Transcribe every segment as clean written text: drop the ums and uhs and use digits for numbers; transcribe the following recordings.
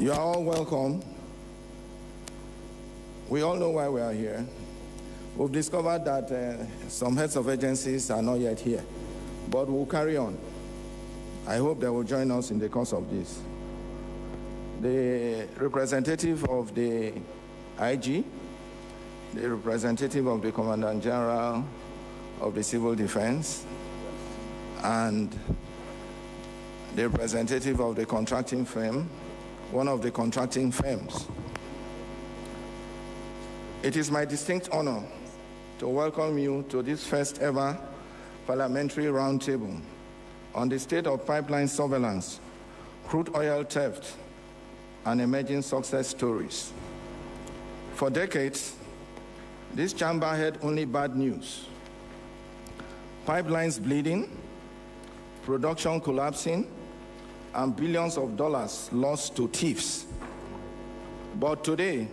You are all welcome. We all know why we are here. We've discovered that some heads of agencies are not yet here, but we'll carry on. I hope they will join us in the course of this. The representative of the IG, the representative of the Commandant General of the Civil Defense, and the representative of the contracting firm, one of the contracting firms. It is my distinct honor to welcome you to this first ever parliamentary roundtable on the state of pipeline surveillance, crude oil theft, and emerging success stories. For decades, this chamber had only bad news. Pipelines bleeding, production collapsing, and billions of dollars lost to thieves. But today,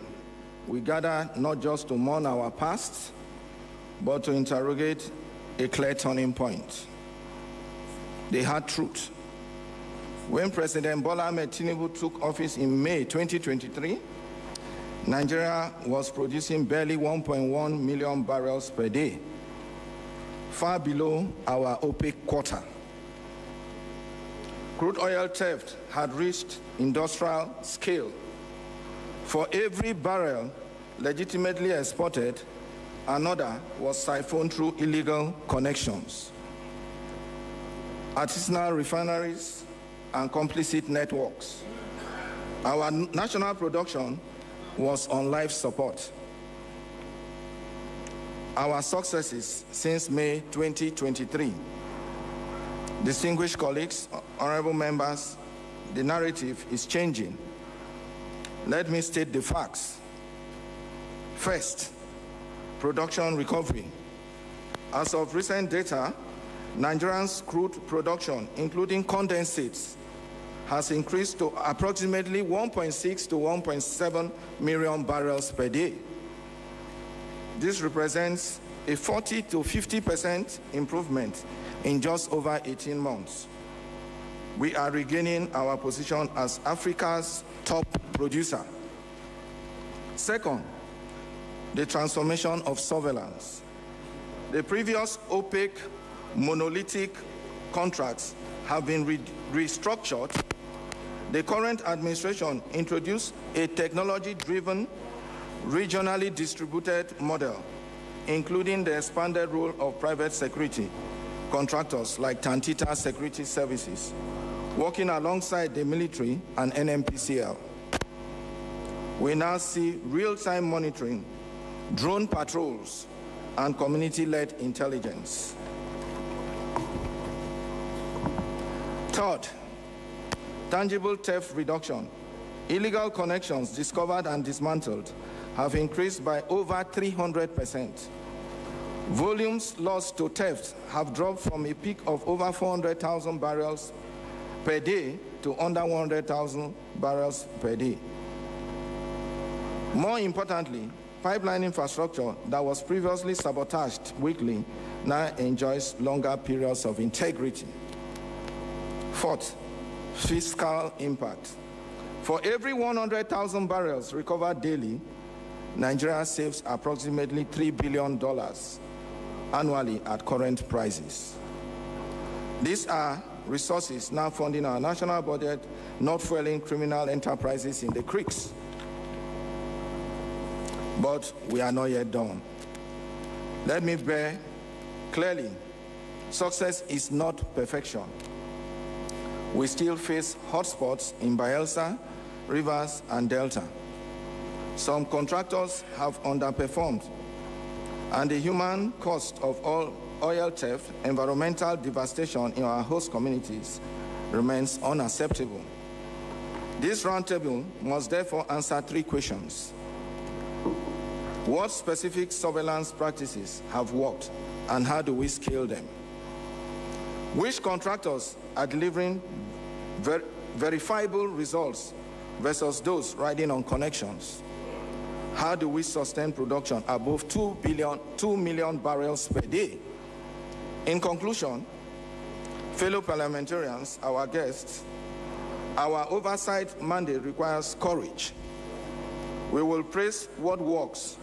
we gather not just to mourn our past, but to interrogate a clear turning point. The hard truth. When President Bola Ahmed Tinubu took office in May 2023, Nigeria was producing barely 1.1 million barrels per day, far below our OPEC quota. Crude oil theft had reached industrial scale. For every barrel legitimately exported, another was siphoned through illegal connections, artisanal refineries, and complicit networks. Our national production was on life support. Our successes since May 2023. Distinguished colleagues, honorable members, the narrative is changing. Let me state the facts. First, production recovery. As of recent data, Nigeria's crude production, including condensates, has increased to approximately 1.6 to 1.7 million barrels per day. This represents a 40 to 50% improvement in just over 18 months. We are regaining our position as Africa's top producer. Second, the transformation of surveillance. The previous OPEC monolithic contracts have been restructured. The current administration introduced a technology-driven, regionally distributed model, including the expanded role of private security contractors like Tantita Security Services, working alongside the military and NMPCL. We now see real-time monitoring, drone patrols, and community-led intelligence. Third, tangible theft reduction. Illegal connections discovered and dismantled have increased by over 300%. Volumes lost to theft have dropped from a peak of over 400,000 barrels per day to under 100,000 barrels per day. More importantly, pipeline infrastructure that was previously sabotaged weekly now enjoys longer periods of integrity. Fourth, fiscal impact. For every 100,000 barrels recovered daily, Nigeria saves approximately $3 billion annually at current prices. These are resources now funding our national budget, not fueling criminal enterprises in the creeks. But we are not yet done. Let me bear clearly, success is not perfection. We still face hotspots in Bayelsa, Rivers, and Delta. Some contractors have underperformed, and the human cost of oil theft, environmental devastation in our host communities remains unacceptable. This roundtable must therefore answer three questions. What specific surveillance practices have worked, and how do we scale them? Which contractors are delivering verifiable results versus those riding on connections? How do we sustain production above 2 million barrels per day? In conclusion, fellow parliamentarians, our guests, Our oversight mandate requires courage. We will praise what works,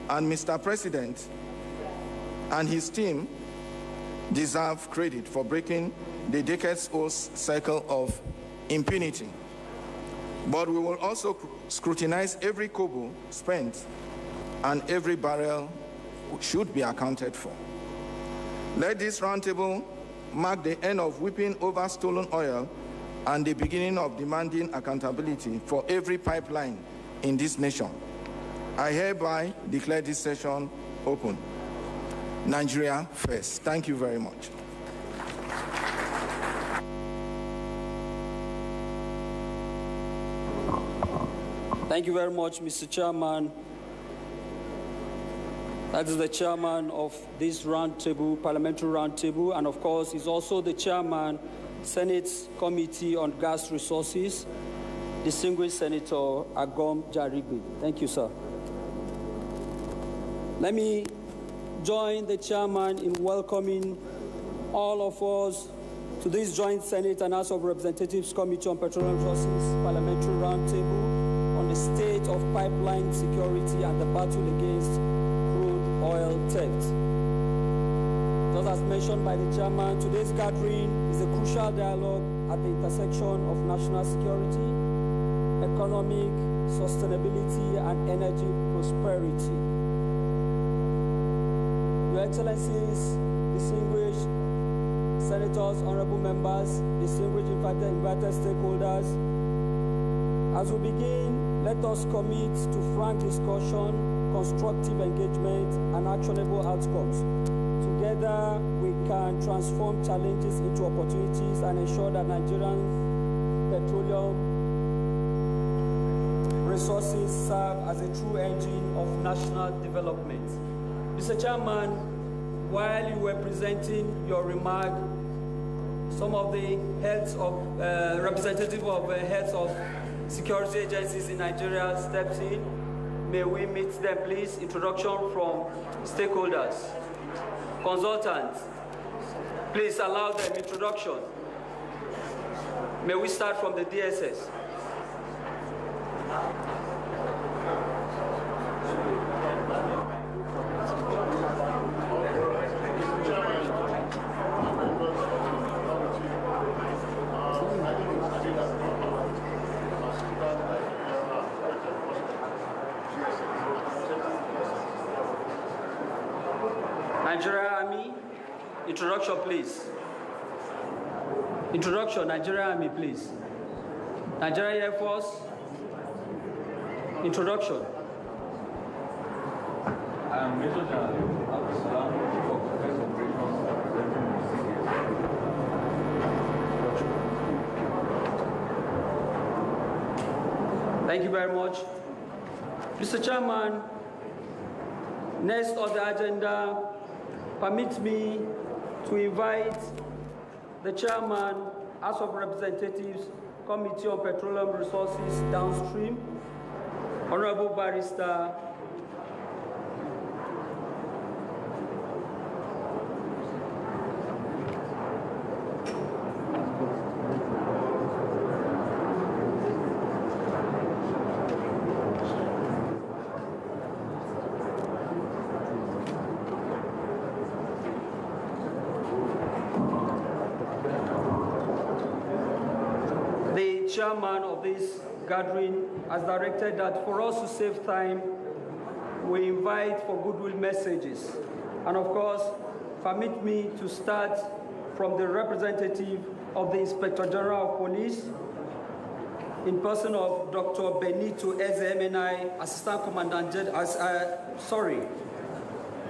and Mr. President and his team deserve credit for breaking the decades-old cycle of impunity. But we will also scrutinize every kobo spent, and every barrel should be accounted for. Let this roundtable mark the end of weeping over stolen oil and the beginning of demanding accountability for every pipeline in this nation. I hereby declare this session open. Nigeria first. Thank you very much. Thank you very much, Mr. Chairman. That is the chairman of this roundtable, parliamentary roundtable, and of course, he's also the chairman, Senate Committee on Gas Resources, distinguished Senator Agom Jaribe. Thank you, sir. Let me join the chairman in welcoming all of us to this joint Senate and House of Representatives Committee on Petroleum Resources Parliamentary Roundtable on the state of pipeline security and the battle against crude oil theft. Just as mentioned by the chairman, today's gathering is a crucial dialogue at the intersection of national security, economic sustainability, and energy prosperity. Your Excellencies, distinguished senators, honorable members, distinguished invited stakeholders, as we begin, let us commit to frank discussion, constructive engagement, and actionable outcomes. Together, we can transform challenges into opportunities and ensure that Nigerian petroleum resources serve as a true engine of national development. Mr. Chairman, while you were presenting your remark, some of the heads of, representative of heads of security agencies in Nigeria stepped in. May we meet them, please? Introduction from stakeholders. Consultants, please allow them introduction. May we start from the DSS? Nigeria Army, introduction, please. Introduction, Nigeria Army, please. Nigeria Air Force, introduction. I am Major General Abdulsalam, Chief of Defense Operations. Thank you very much. Mr. Chairman, next on the agenda, permit me to invite the chairman, House of Representatives, Committee on Petroleum Resources Downstream, Honorable Barrister chairman of this gathering has directed that for us to save time, we invite for goodwill messages. And of course, permit me to start from the representative of the Inspector General of Police, in person of Dr. Benito Eze-MNI, Assistant Commandant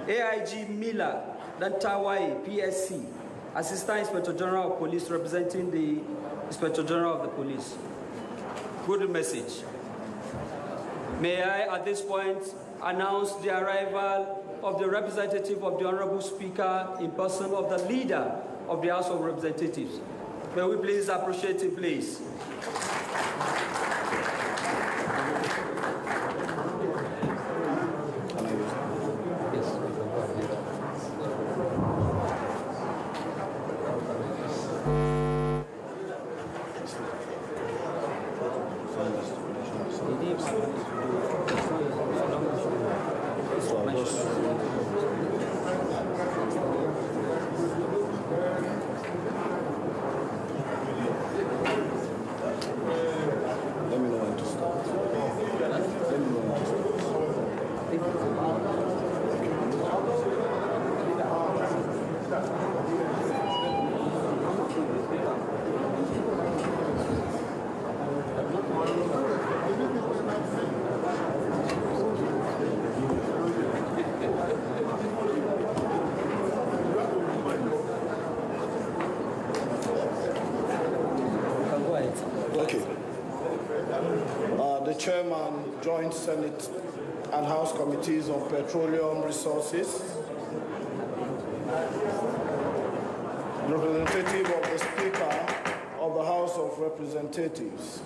AIG Miller Dantawai, PSC, Assistant Inspector General of Police, representing the Inspector General of the Police. Good message. May I, at this point, announce the arrival of the representative of the Honorable Speaker in person of the Leader of the House of Representatives. May we please appreciate him, please. the Chairman, Joint Senate and House Committees on Petroleum Resources, the representative of the Speaker of the House of Representatives,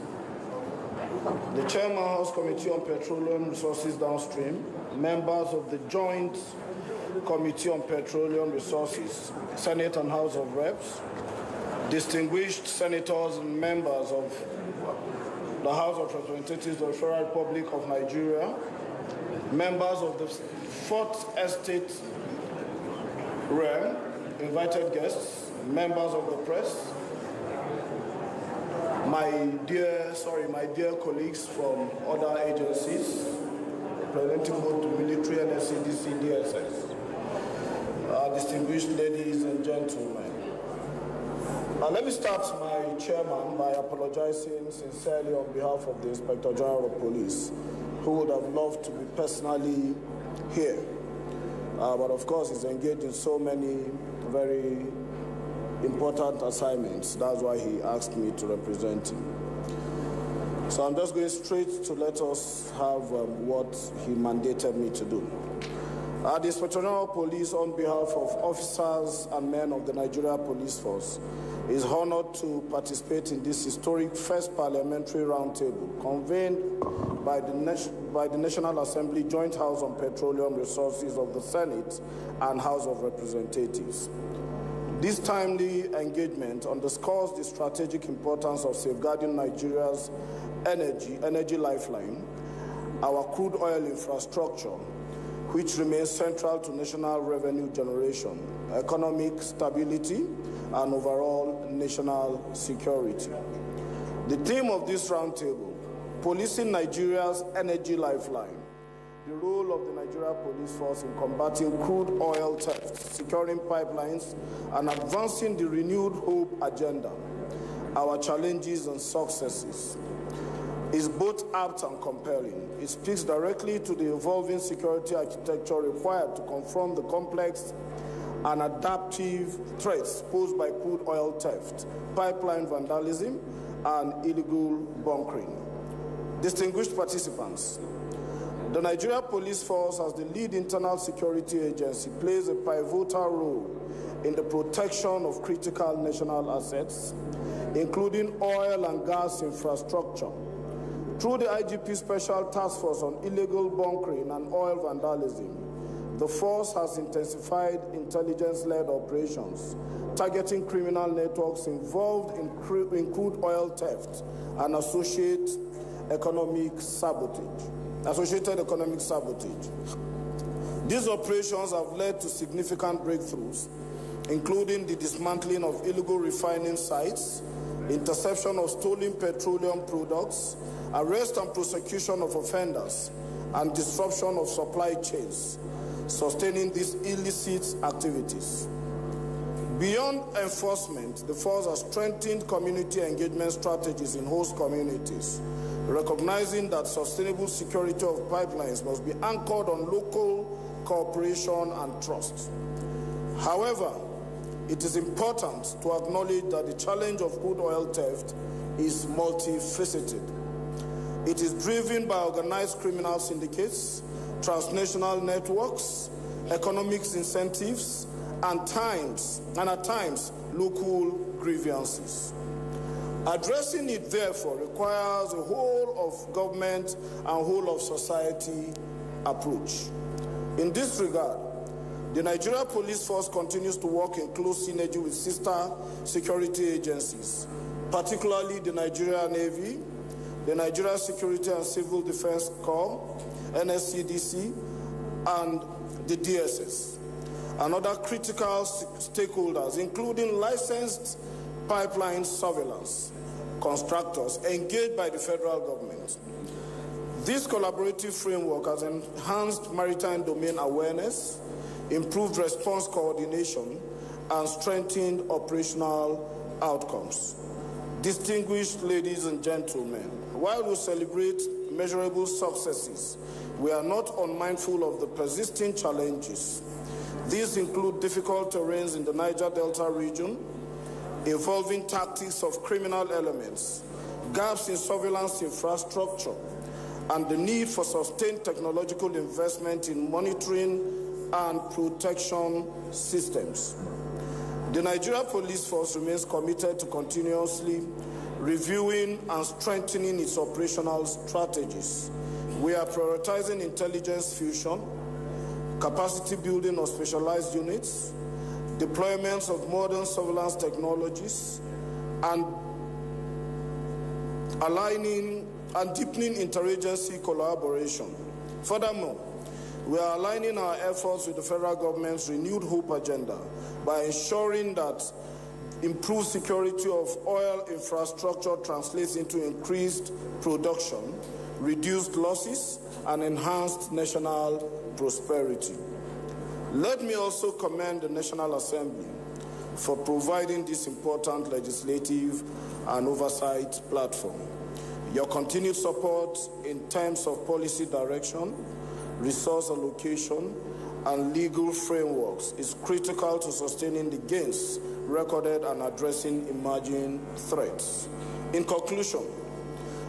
the Chairman, House Committee on Petroleum Resources Downstream, members of the Joint Committee on Petroleum Resources, Senate and House of Reps, distinguished senators and members of the House of Representatives of the Federal Republic of Nigeria, members of the Fourth Estate realm, invited guests, members of the press, my dear colleagues from other agencies, representing both the military, NSCDC, DSS, distinguished ladies and gentlemen. Let me start, my chairman, by apologizing sincerely on behalf of the Inspector General of Police, who would have loved to be personally here. But of course, he's engaged in so many very important assignments. That's why he asked me to represent him. So I'm just going straight to let us have what he mandated me to do. The Inspector General of Police, on behalf of officers and men of the Nigeria Police Force, is honored to participate in this historic first parliamentary roundtable convened by the National Assembly Joint House on Petroleum Resources of the Senate and House of Representatives. This timely engagement underscores the strategic importance of safeguarding Nigeria's energy lifeline, our crude oil infrastructure, which remains central to national revenue generation, economic stability, and overall national security. The theme of this roundtable, policing Nigeria's energy lifeline, the role of the Nigeria Police Force in combating crude oil theft, securing pipelines, and advancing the renewed hope agenda, our challenges and successes, is both apt and compelling. It speaks directly to the evolving security architecture required to confront the complex and adaptive threats posed by crude oil theft, pipeline vandalism, and illegal bunkering. Distinguished participants, the Nigeria Police Force, as the lead internal security agency, plays a pivotal role in the protection of critical national assets, including oil and gas infrastructure. Through the IGP Special Task Force on Illegal Bunkering and Oil Vandalism, the force has intensified intelligence-led operations, targeting criminal networks involved in crude oil theft and associated economic sabotage. These operations have led to significant breakthroughs, including the dismantling of illegal refining sites, interception of stolen petroleum products, arrest and prosecution of offenders, and disruption of supply chains, sustaining these illicit activities. Beyond enforcement, the force has strengthened community engagement strategies in host communities, recognizing that sustainable security of pipelines must be anchored on local cooperation and trust. However, it is important to acknowledge that the challenge of crude oil theft is multifaceted. It is driven by organized criminal syndicates, transnational networks, economic incentives, and at times local grievances. Addressing it, therefore, requires a whole of government and whole of society approach. In this regard, the Nigeria Police Force continues to work in close synergy with sister security agencies, particularly the Nigeria Navy, the Nigeria Security and Civil Defense Corps, NSCDC, and the DSS, and other critical stakeholders, including licensed pipeline surveillance constructors engaged by the federal government. This collaborative framework has enhanced maritime domain awareness, improved response coordination, and strengthened operational outcomes. Distinguished ladies and gentlemen, while we celebrate measurable successes, we are not unmindful of the persisting challenges. These include difficult terrains in the Niger Delta region, evolving tactics of criminal elements, gaps in surveillance infrastructure, and the need for sustained technological investment in monitoring and protection systems. The Nigeria Police Force remains committed to continuously reviewing and strengthening its operational strategies. We are prioritizing intelligence fusion, capacity building of specialized units, deployments of modern surveillance technologies, and aligning and deepening interagency collaboration. Furthermore, we are aligning our efforts with the federal government's renewed hope agenda by ensuring that improved security of oil infrastructure translates into increased production, reduced losses, and enhanced national prosperity. Let me also commend the National Assembly for providing this important legislative and oversight platform. Your continued support in terms of policy direction, resource allocation, and legal frameworks is critical to sustaining the gains recorded and addressing emerging threats. In conclusion,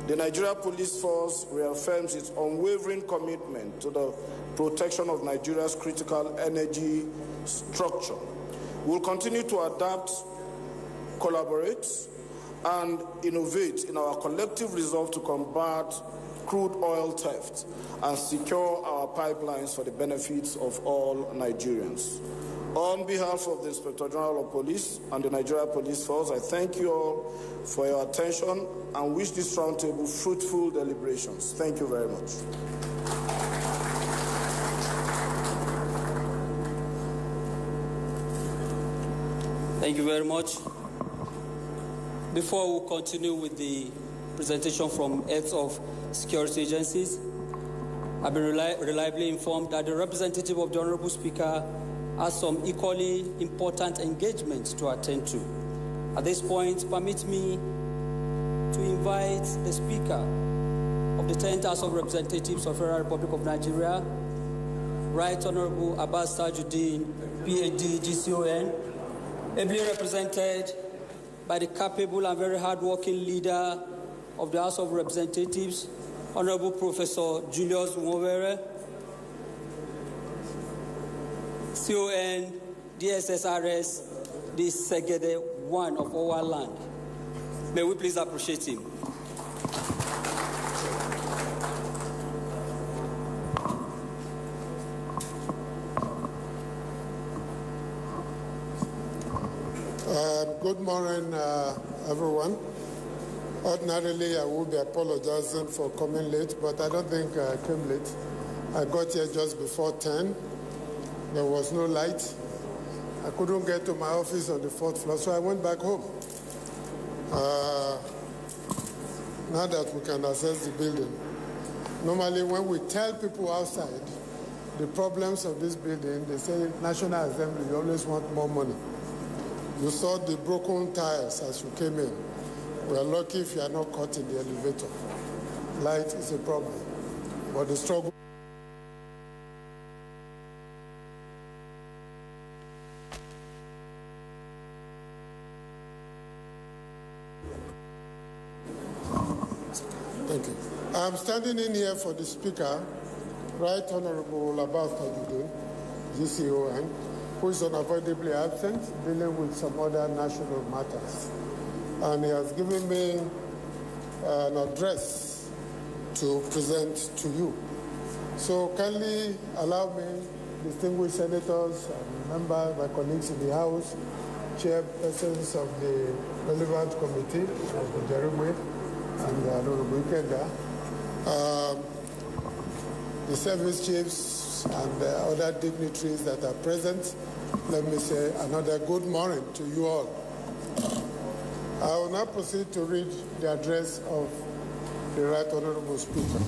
the Nigeria Police Force reaffirms its unwavering commitment to the protection of Nigeria's critical energy structure. We'll continue to adapt, collaborate, and innovate in our collective resolve to combat crude oil theft and secure our pipelines for the benefits of all Nigerians. On behalf of the Inspector General of Police and the Nigeria Police Force, I thank you all for your attention and wish this roundtable fruitful deliberations. Thank you very much. Thank you very much. Before we continue with the presentation from heads of security agencies, I've been reliably informed that the representative of the Honorable Speaker has some equally important engagements to attend to. At this point, permit me to invite the Speaker of the 10th House of Representatives of the Federal Republic of Nigeria, Right Honorable Abbas Tajuddin, PhD, GCON, ably represented by the capable and very hard-working leader of the House of Representatives, Honorable Professor Julius Nwowere, CON, DSSRS, the Segede one of our land. May we please appreciate him. Good morning, everyone. Ordinarily, I would be apologizing for coming late, but I don't think I came late. I got here just before 10. There was no light. I couldn't get to my office on the 4th floor, so I went back home. Now that we can access the building. Normally, when we tell people outside the problems of this building, they say, National Assembly, you always want more money. You saw the broken tires as you came in. We are lucky if you are not caught in the elevator. Light is a problem, but the struggle. Thank you. I'm standing in here for the Speaker, Right Honorable Abbas Tajuddin, GCON, who is unavoidably absent, dealing with some other national matters. And he has given me an address to present to you. So kindly allow me, distinguished senators and members, my colleagues in the House, chairpersons of the relevant committee, of the Jeremy and the Honorable Ikenda, the service chiefs and the other dignitaries that are present, let me say another good morning to you all. I will now proceed to read the address of the Right Honorable Speaker.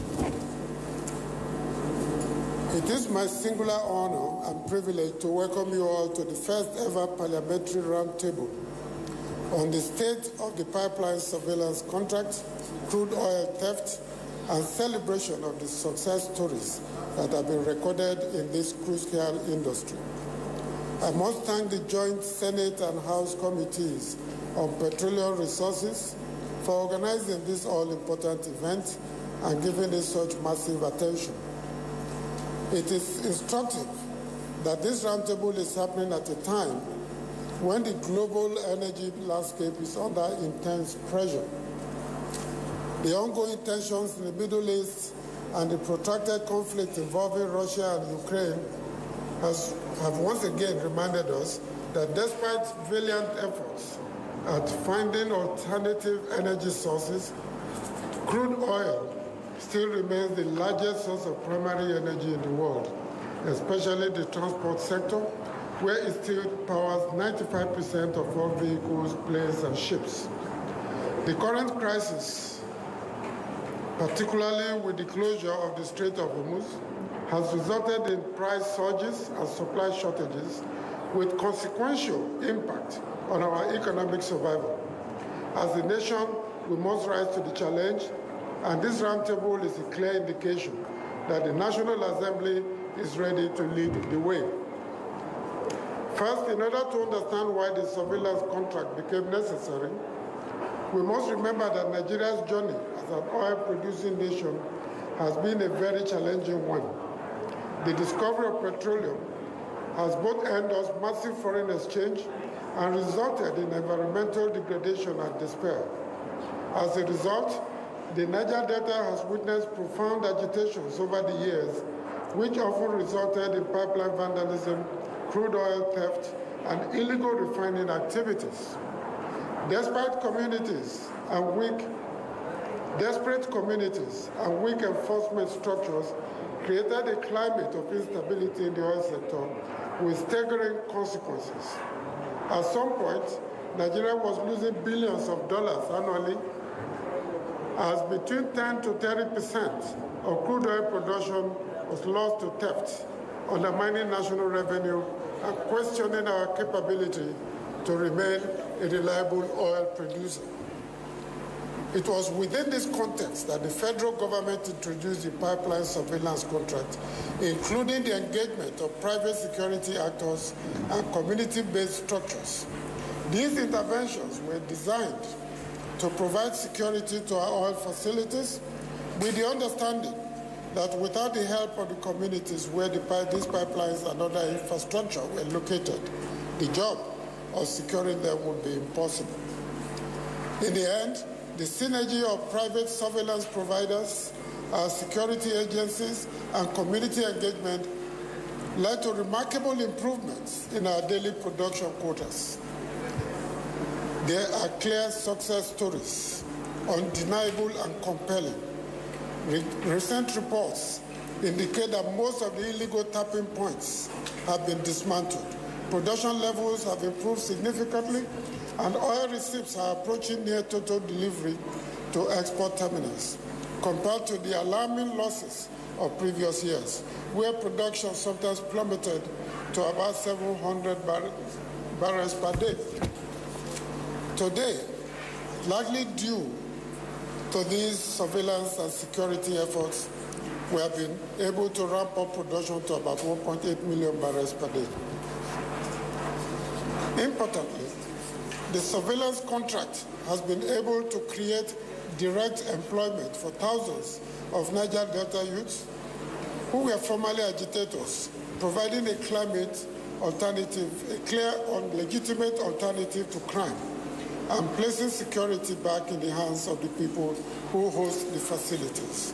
It is my singular honor and privilege to welcome you all to the first ever parliamentary roundtable on the state of the pipeline surveillance contract, crude oil theft, and celebration of the success stories that have been recorded in this crucial industry. I must thank the joint Senate and House committees on petroleum resources for organizing this all-important event and giving it such massive attention. It is instructive that this roundtable is happening at a time when the global energy landscape is under intense pressure. The ongoing tensions in the Middle East and the protracted conflict involving Russia and Ukraine have once again reminded us that despite valiant efforts at finding alternative energy sources, crude oil still remains the largest source of primary energy in the world, especially the transport sector, where it still powers 95% of all vehicles, planes, and ships. The current crisis, particularly with the closure of the Strait of Hormuz, has resulted in price surges and supply shortages with consequential impact on our economic survival. As a nation, we must rise to the challenge, and this roundtable is a clear indication that the National Assembly is ready to lead the way. First, in order to understand why the surveillance contract became necessary, we must remember that Nigeria's journey as an oil-producing nation has been a very challenging one. The discovery of petroleum has both earned us massive foreign exchange and resulted in environmental degradation and despair. As a result, the Niger Delta has witnessed profound agitations over the years, which often resulted in pipeline vandalism, crude oil theft, and illegal refining activities. Desperate communities and weak enforcement structures created a climate of instability in the oil sector with staggering consequences. At some point, Nigeria was losing billions of dollars annually, as between 10 to 30% of crude oil production was lost to theft, undermining national revenue and questioning our capability to remain a reliable oil producer. It was within this context that the federal government introduced the pipeline surveillance contract, including the engagement of private security actors and community-based structures. These interventions were designed to provide security to our oil facilities with the understanding that without the help of the communities where these pipelines and other infrastructure were located, the job of securing them would be impossible. In the end, the synergy of private surveillance providers, our security agencies, and community engagement led to remarkable improvements in our daily production quotas. There are clear success stories, undeniable and compelling. Recent reports indicate that most of the illegal tapping points have been dismantled. Production levels have improved significantly, and oil receipts are approaching near total delivery to export terminals, compared to the alarming losses of previous years, where production sometimes plummeted to about 700 barrels per day. Today, largely due to these surveillance and security efforts, we have been able to ramp up production to about 1.8 million barrels per day. Importantly, the surveillance contract has been able to create direct employment for thousands of Niger Delta youths who were formerly agitators, providing a climate alternative, a clear and legitimate alternative to crime, and placing security back in the hands of the people who host the facilities.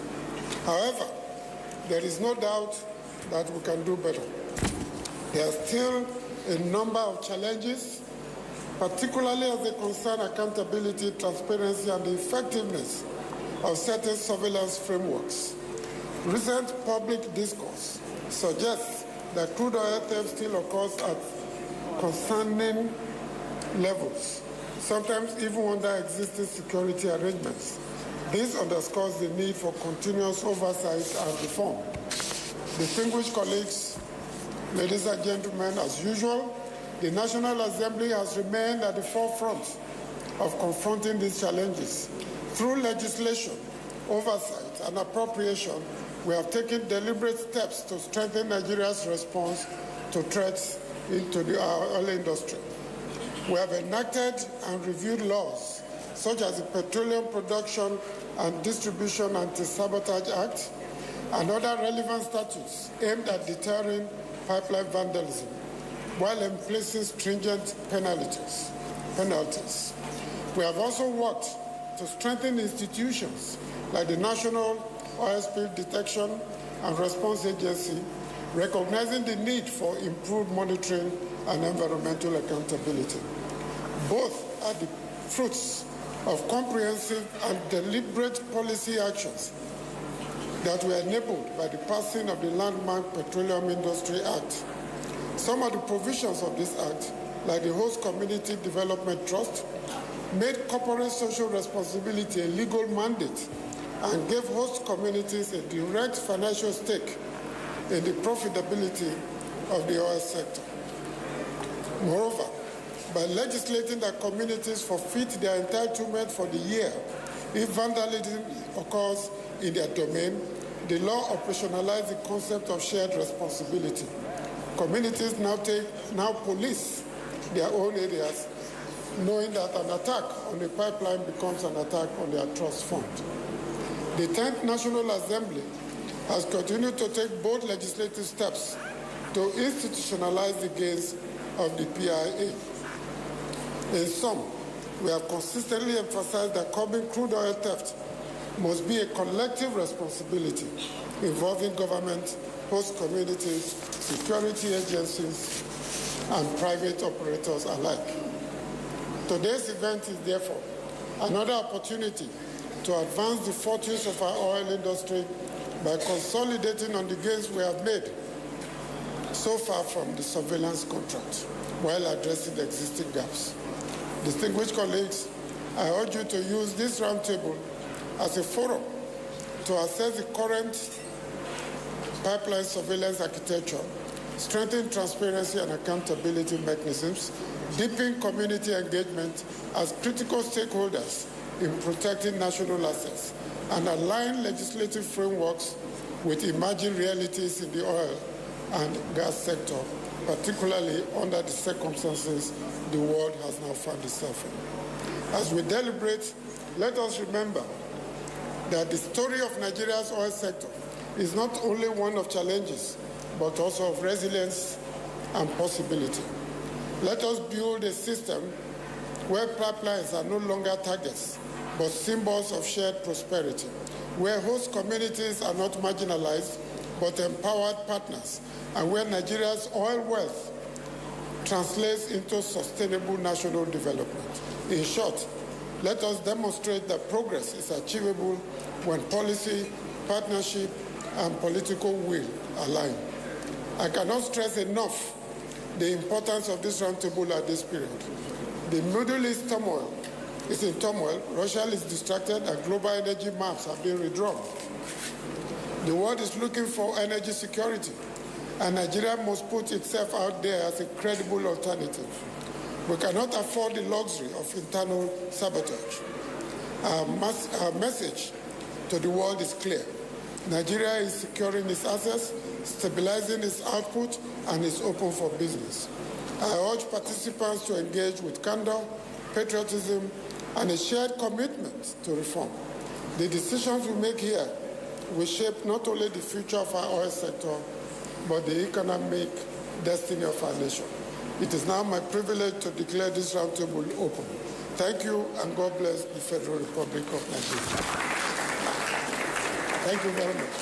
However, there is no doubt that we can do better. There are still a number of challenges, particularly as they concern accountability, transparency, and the effectiveness of certain surveillance frameworks. Recent public discourse suggests that crude oil theft still occurs at concerning levels, sometimes even under existing security arrangements. This underscores the need for continuous oversight and reform. Distinguished colleagues, ladies and gentlemen, as usual, the National Assembly has remained at the forefront of confronting these challenges. Through legislation, oversight, and appropriation, we have taken deliberate steps to strengthen Nigeria's response to threats into our oil industry. We have enacted and reviewed laws such as the Petroleum Production and Distribution Anti-Sabotage Act and other relevant statutes aimed at deterring pipeline vandalism while in placing stringent penalties. We have also worked to strengthen institutions like the National Oil Spill Detection and Response Agency, recognizing the need for improved monitoring and environmental accountability. Both are the fruits of comprehensive and deliberate policy actions that were enabled by the passing of the landmark Petroleum Industry Act. Some of the provisions of this act, like the Host Community Development Trust, made corporate social responsibility a legal mandate and gave host communities a direct financial stake in the profitability of the oil sector. Moreover, by legislating that communities forfeit their entitlement for the year if vandalism occurs in their domain, the law operationalized the concept of shared responsibility. Communities now police their own areas, knowing that an attack on a pipeline becomes an attack on their trust fund. The 10th National Assembly has continued to take bold legislative steps to institutionalize the gains of the PIA. In sum, we have consistently emphasized that curbing crude oil theft must be a collective responsibility involving government, host communities, security agencies, and private operators alike. Today's event is therefore another opportunity to advance the fortunes of our oil industry by consolidating on the gains we have made so far from the surveillance contract while addressing the existing gaps. Distinguished colleagues, I urge you to use this roundtable as a forum to assess the current pipeline surveillance architecture, strengthen transparency and accountability mechanisms, deepen community engagement as critical stakeholders in protecting national assets, and align legislative frameworks with emerging realities in the oil and gas sector, particularly under the circumstances the world has now found itself in. As we deliberate, let us remember that the story of Nigeria's oil sector is not only one of challenges, but also of resilience and possibility. Let us build a system where pipelines are no longer targets, but symbols of shared prosperity, where host communities are not marginalized, but empowered partners, and where Nigeria's oil wealth translates into sustainable national development. In short, let us demonstrate that progress is achievable when policy, partnership, and political will align. I cannot stress enough the importance of this roundtable at this period. The Middle East turmoil is in turmoil, Russia is distracted, and global energy maps have been redrawn. The world is looking for energy security, and Nigeria must put itself out there as a credible alternative. We cannot afford the luxury of internal sabotage. Our message to the world is clear. Nigeria is securing its assets, stabilizing its output, and is open for business. I urge participants to engage with candor, patriotism, and a shared commitment to reform. The decisions we make here will shape not only the future of our oil sector, but the economic destiny of our nation. It is now my privilege to declare this roundtable open. Thank you, and God bless the Federal Republic of Nigeria. Thank you very much.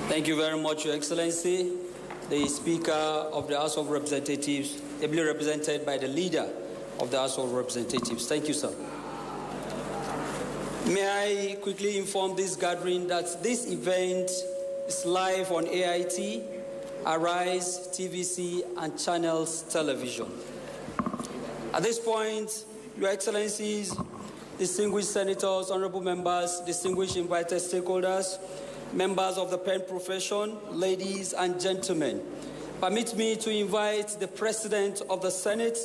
Thank you very much, Your Excellency. The Speaker of the House of Representatives, ably represented by the Leader of the House of Representatives. Thank you, sir. May I quickly inform this gathering that this event is live on AIT, Arise, TVC, and Channels Television. At this point, Your Excellencies, distinguished senators, honorable members, distinguished invited stakeholders, members of the pen profession, ladies and gentlemen, permit me to invite the President of the Senate,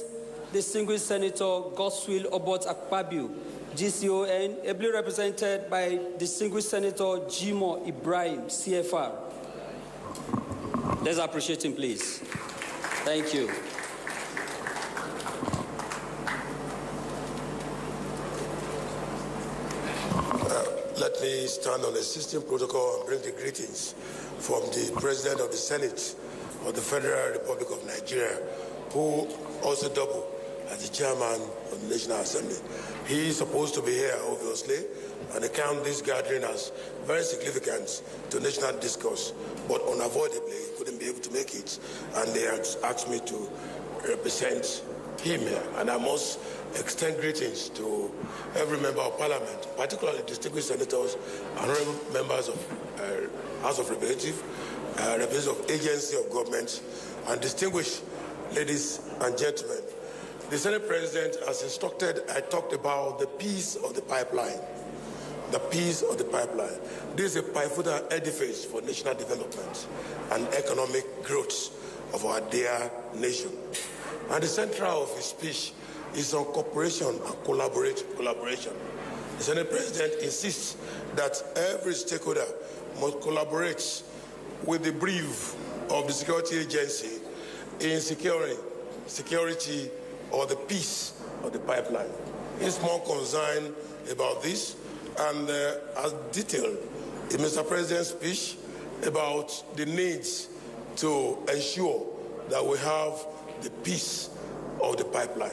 distinguished Senator Godswill Obot Akpabio, GCON, ably represented by distinguished Senator Jimo Ibrahim, CFR. Let's appreciate him, please. Thank you. Let me stand on the existing protocol and bring the greetings from the President of the Senate of the Federal Republic of Nigeria, who also double as the Chairman of the National Assembly. He is supposed to be here, obviously, and they count this gathering as very significant to national discourse, but unavoidably he couldn't be able to make it, and they asked me to represent him here. And I must extend greetings to every member of Parliament, particularly distinguished senators, honorable members of House of Representatives, representatives of agency of government, and distinguished ladies and gentlemen. The Senate President, as instructed, I talked about the peace of the pipeline. The peace of the pipeline. This is a pivotal edifice for national development and economic growth of our dear nation. And the center of his speech is on cooperation and collaboration. The Senate President insists that every stakeholder must collaborate with the brief of the security agency in security or the peace of the pipeline. He's more concerned about this and as detailed in Mr. President's speech about the needs to ensure that we have the peace of the pipeline.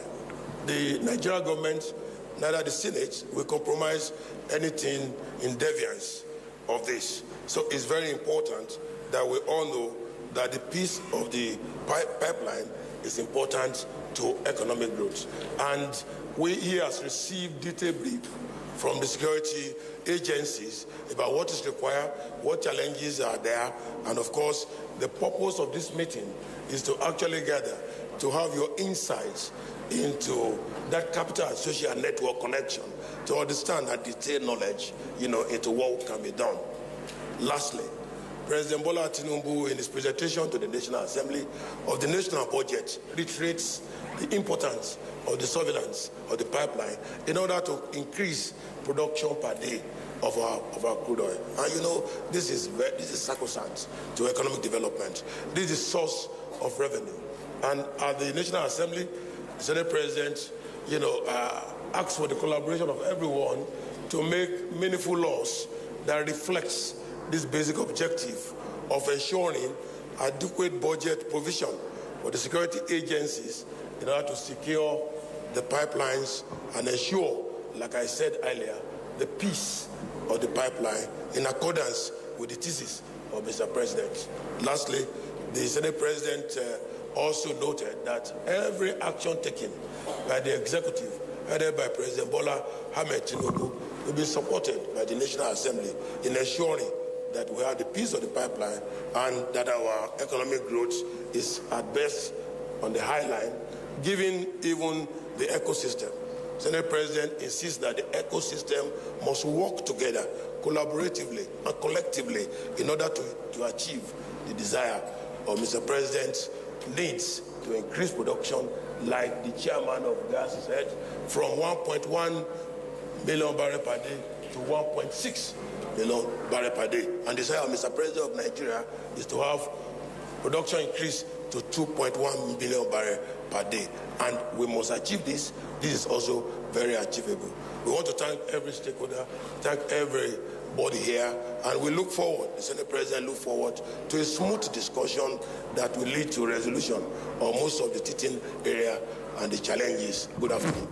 The Nigerian government, neither the Senate, will compromise anything in defiance of this. So it's very important that we all know that the peace of the pipeline is important to economic growth. And he has received detailed brief from the security agencies about what is required, what challenges are there, and of course, the purpose of this meeting is to actually gather, to have your insights into that capital and social network connection, to understand that detailed knowledge, into what can be done. Lastly, President Bola Tinubu, in his presentation to the National Assembly of the national budget, reiterates the importance of the surveillance of the pipeline in order to increase production per day of our crude oil. And this is sacrosanct to economic development. This is source of revenue. And at the National Assembly, the Senate President, asks for the collaboration of everyone to make meaningful laws that reflects this basic objective of ensuring adequate budget provision for the security agencies in order to secure the pipelines and ensure, like I said earlier, the peace of the pipeline in accordance with the thesis of Mr. President. Lastly, the Senate President also noted that every action taken by the executive, headed by President Bola Ahmed Tinubu, will be supported by the National Assembly in ensuring that we have the peace of the pipeline and that our economic growth is at best on the high line, given even the ecosystem. Senate President insists that the ecosystem must work together collaboratively and collectively in order to achieve the desire of Mr. President's needs to increase production, like the chairman of gas said, from 1.1 million barrels per day to 1.6 million barrels per day. And the desire of Mr. President of Nigeria is to have production increase to 2.1 million barrels per day. And we must achieve this. This is also very achievable. We want to thank every stakeholder, thank everybody here, and we look forward, the Senate President look forward to a smooth discussion that will lead to resolution of most of the teething area and the challenges. Good afternoon.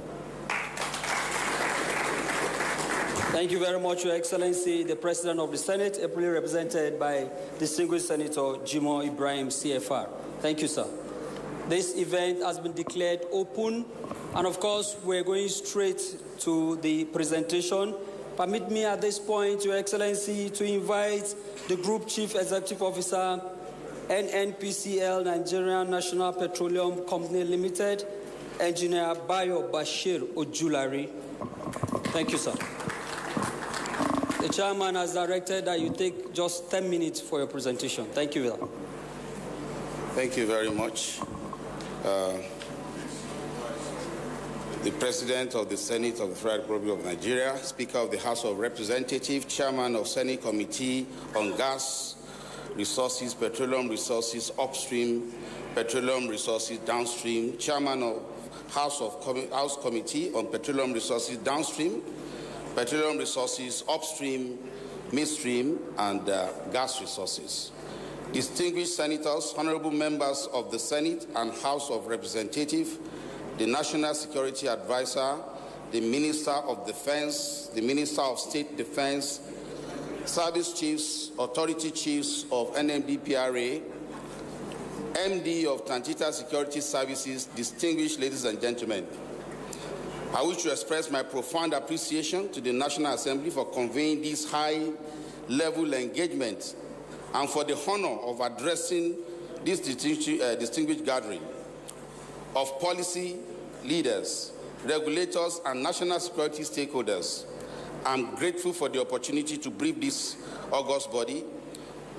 Thank you very much, Your Excellency, the President of the Senate, ably represented by distinguished Senator Jimoh Ibrahim, CFR. Thank you, sir. This event has been declared open, and of course, we're going straight to the presentation. Permit me at this point, Your Excellency, to invite the Group Chief Executive Officer, NNPCL, Nigerian National Petroleum Company Limited, Engineer Bayo Bashir Ojulari. Thank you, sir. The chairman has directed that you take just 10 minutes for your presentation. Thank you, Will. Thank you very much. The President of the Senate of the Federal Republic of Nigeria, Speaker of the House of Representatives, Chairman of Senate Committee on Gas Resources, Petroleum Resources Upstream, Petroleum Resources Downstream, Chairman of House Committee on Petroleum Resources Downstream, petroleum resources, upstream, midstream, and gas resources. Distinguished senators, honorable members of the Senate and House of Representatives, the National Security Advisor, the Minister of Defense, the Minister of State Defense, service chiefs, authority chiefs of NMDPRA, MD of Tangita Security Services, distinguished ladies and gentlemen, I wish to express my profound appreciation to the National Assembly for convening this high-level engagement and for the honor of addressing this distinguished gathering of policy leaders, regulators, and national security stakeholders. I'm grateful for the opportunity to brief this august body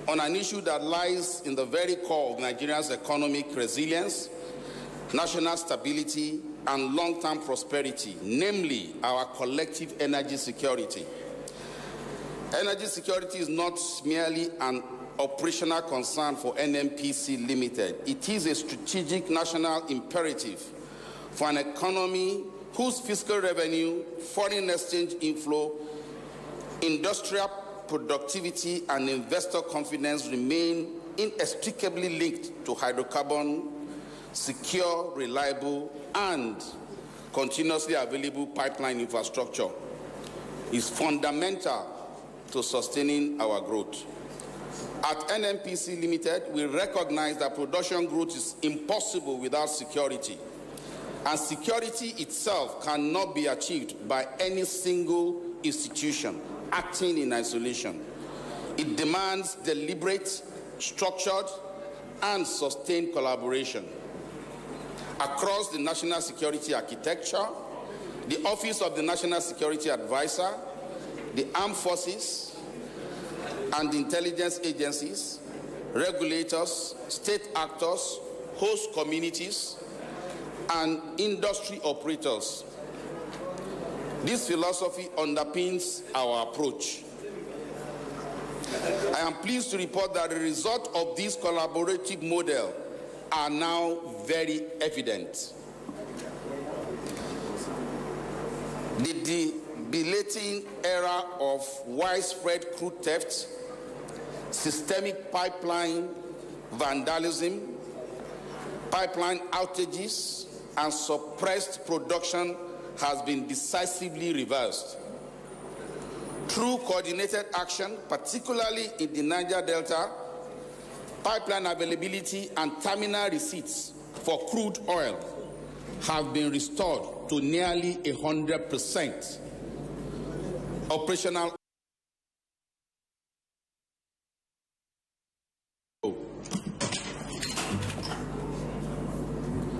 on an issue that lies in the very core of Nigeria's economic resilience, national stability, and long-term prosperity, namely our collective energy security. Energy security is not merely an operational concern for NNPC Limited. It is a strategic national imperative for an economy whose fiscal revenue, foreign exchange inflow, industrial productivity, and investor confidence remain inextricably linked to hydrocarbon, secure, reliable, and continuously available pipeline infrastructure. Is fundamental to sustaining our growth. At NNPC Limited, we recognize that production growth is impossible without security, and security itself cannot be achieved by any single institution acting in isolation. It demands deliberate, structured, and sustained collaboration across the national security architecture, the Office of the National Security Advisor, the armed forces and intelligence agencies, regulators, state actors, host communities, and industry operators. This philosophy underpins our approach. I am pleased to report that the result of this collaborative model are now very evident. The debilitating era of widespread crude theft, systemic pipeline vandalism, pipeline outages, and suppressed production has been decisively reversed. Through coordinated action, particularly in the Niger Delta, pipeline availability and terminal receipts for crude oil have been restored to nearly 100%. Operational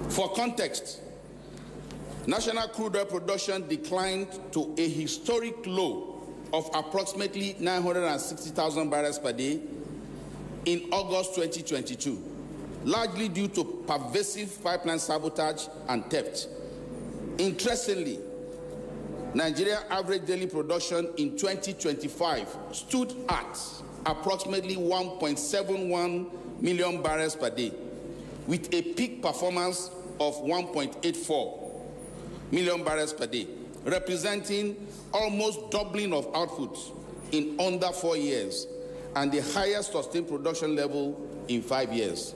For context, national crude oil production declined to a historic low of approximately 960,000 barrels per day in August 2022, largely due to pervasive pipeline sabotage and theft. Interestingly, Nigeria average daily production in 2025 stood at approximately 1.71 million barrels per day, with a peak performance of 1.84 million barrels per day, representing almost doubling of output in under 4 years and the highest sustained production level in 5 years.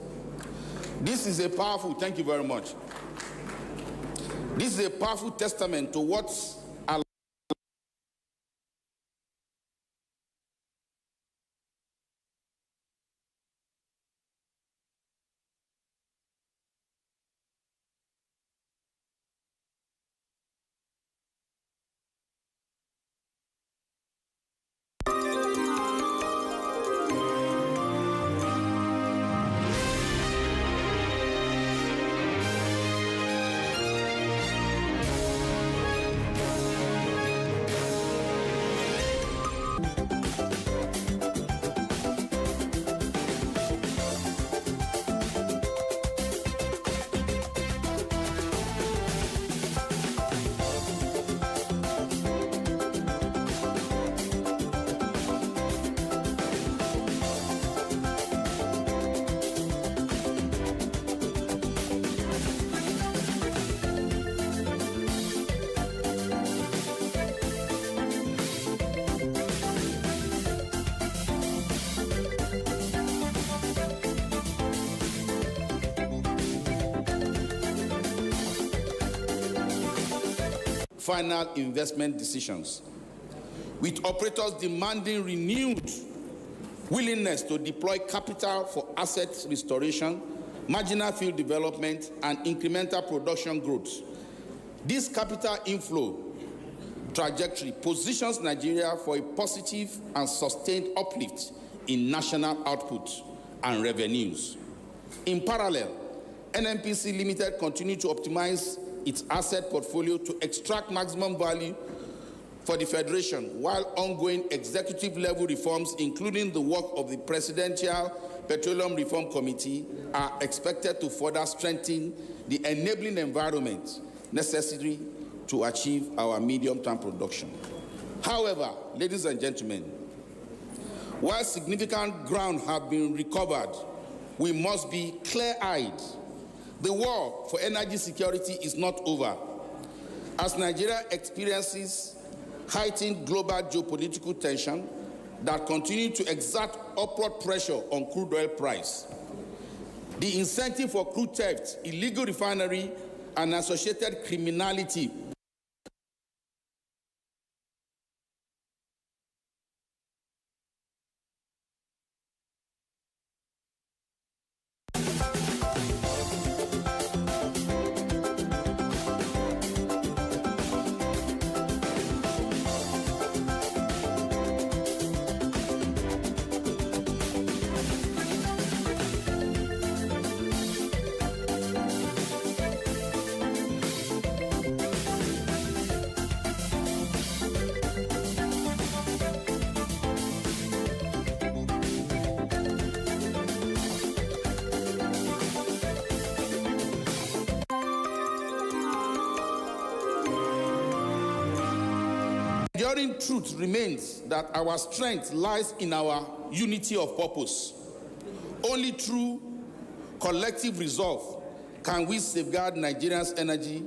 This is a powerful, thank you very much. This is a powerful testament to what's final investment decisions, with operators demanding renewed willingness to deploy capital for asset restoration, marginal field development, and incremental production growth. This capital inflow trajectory positions Nigeria for a positive and sustained uplift in national output and revenues. In parallel, NNPC Limited continues to optimize its asset portfolio to extract maximum value for the Federation, while ongoing executive-level reforms, including the work of the Presidential Petroleum Reform Committee, are expected to further strengthen the enabling environment necessary to achieve our medium-term production. However, ladies and gentlemen, while significant ground has been recovered, we must be clear-eyed. The war for energy security is not over. As Nigeria experiences heightened global geopolitical tension that continue to exert upward pressure on crude oil price, the incentive for crude theft, illegal refinery, and associated criminality enduring truth remains that our strength lies in our unity of purpose. Only through collective resolve can we safeguard Nigeria's energy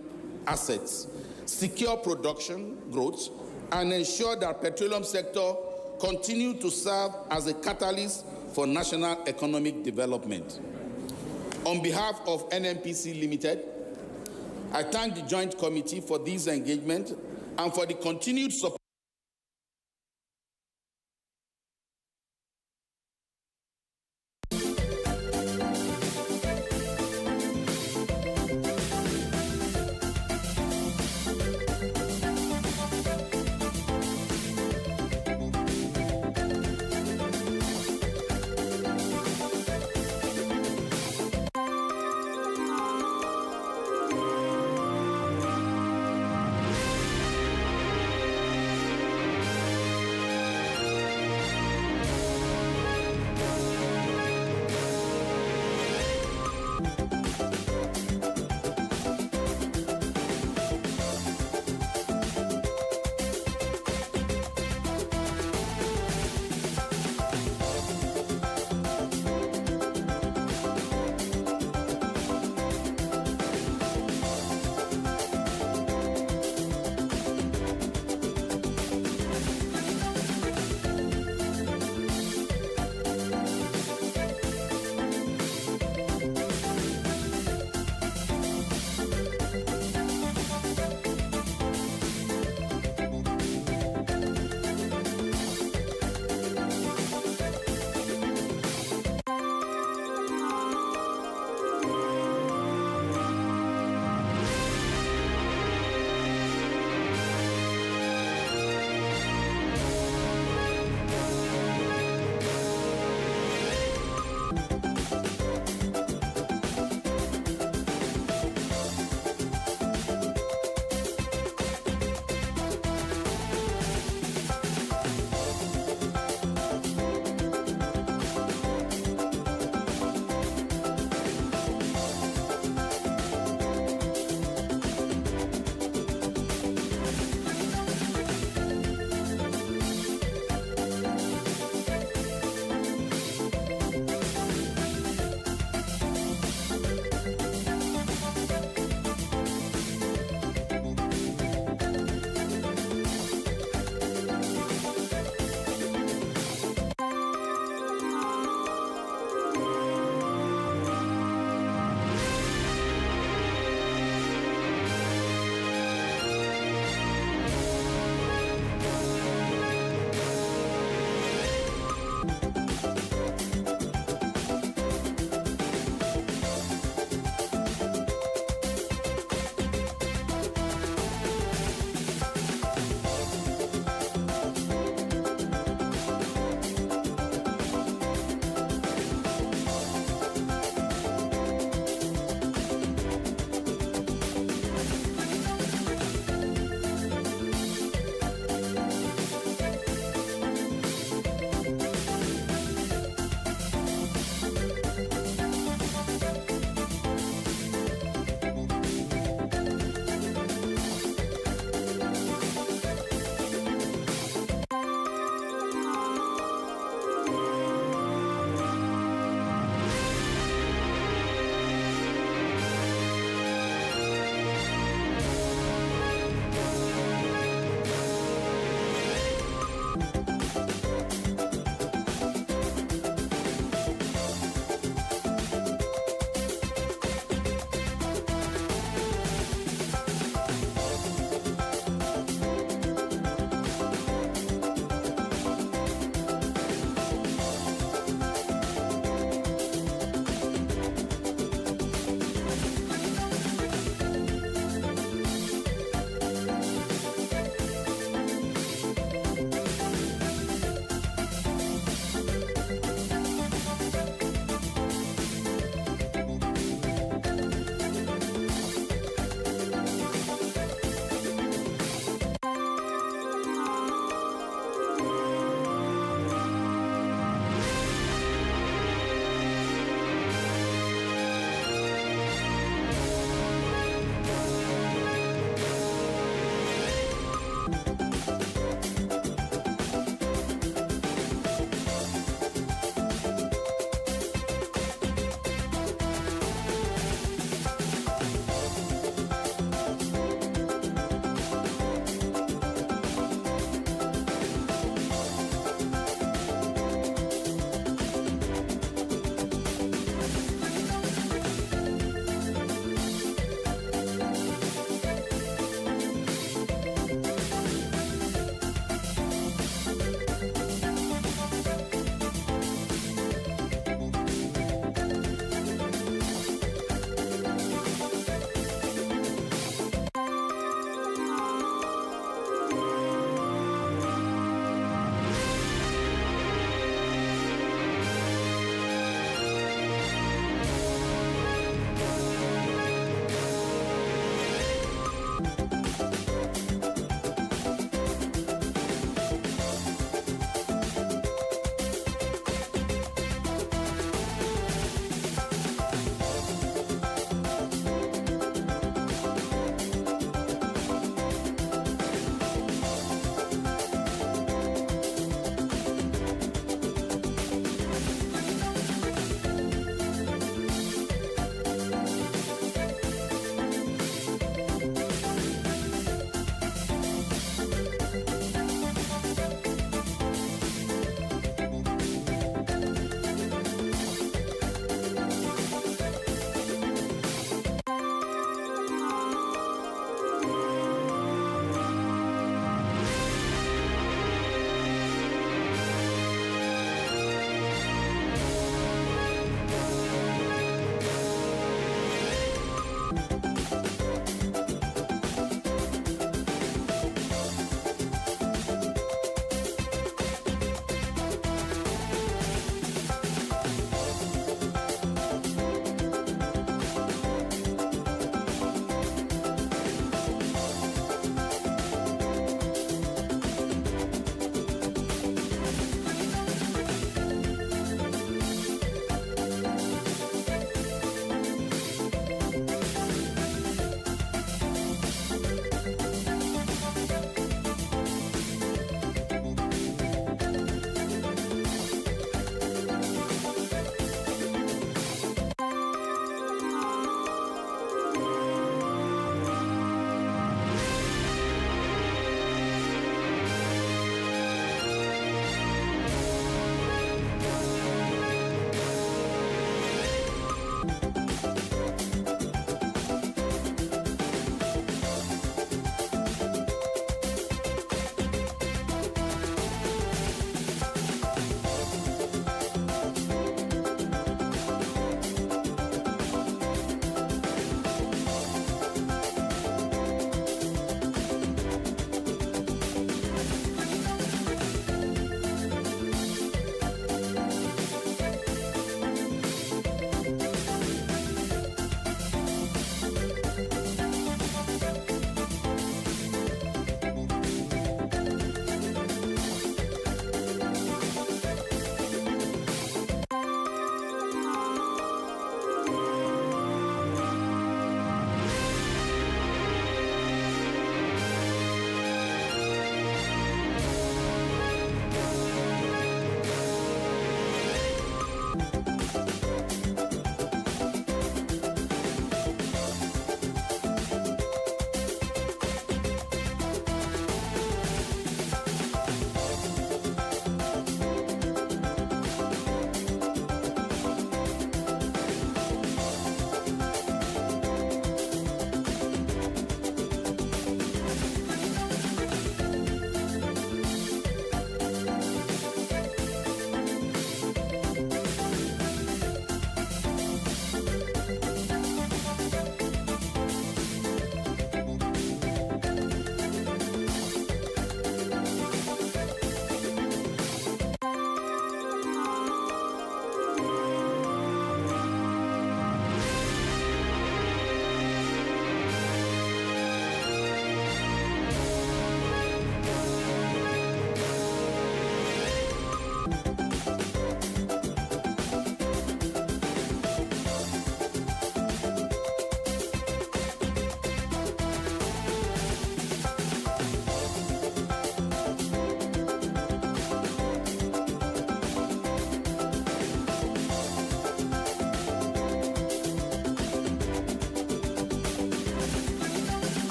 assets, secure production growth, and ensure that the petroleum sector continue to serve as a catalyst for national economic development. On behalf of NNPC Limited, I thank the Joint Committee for this engagement and for the continued support.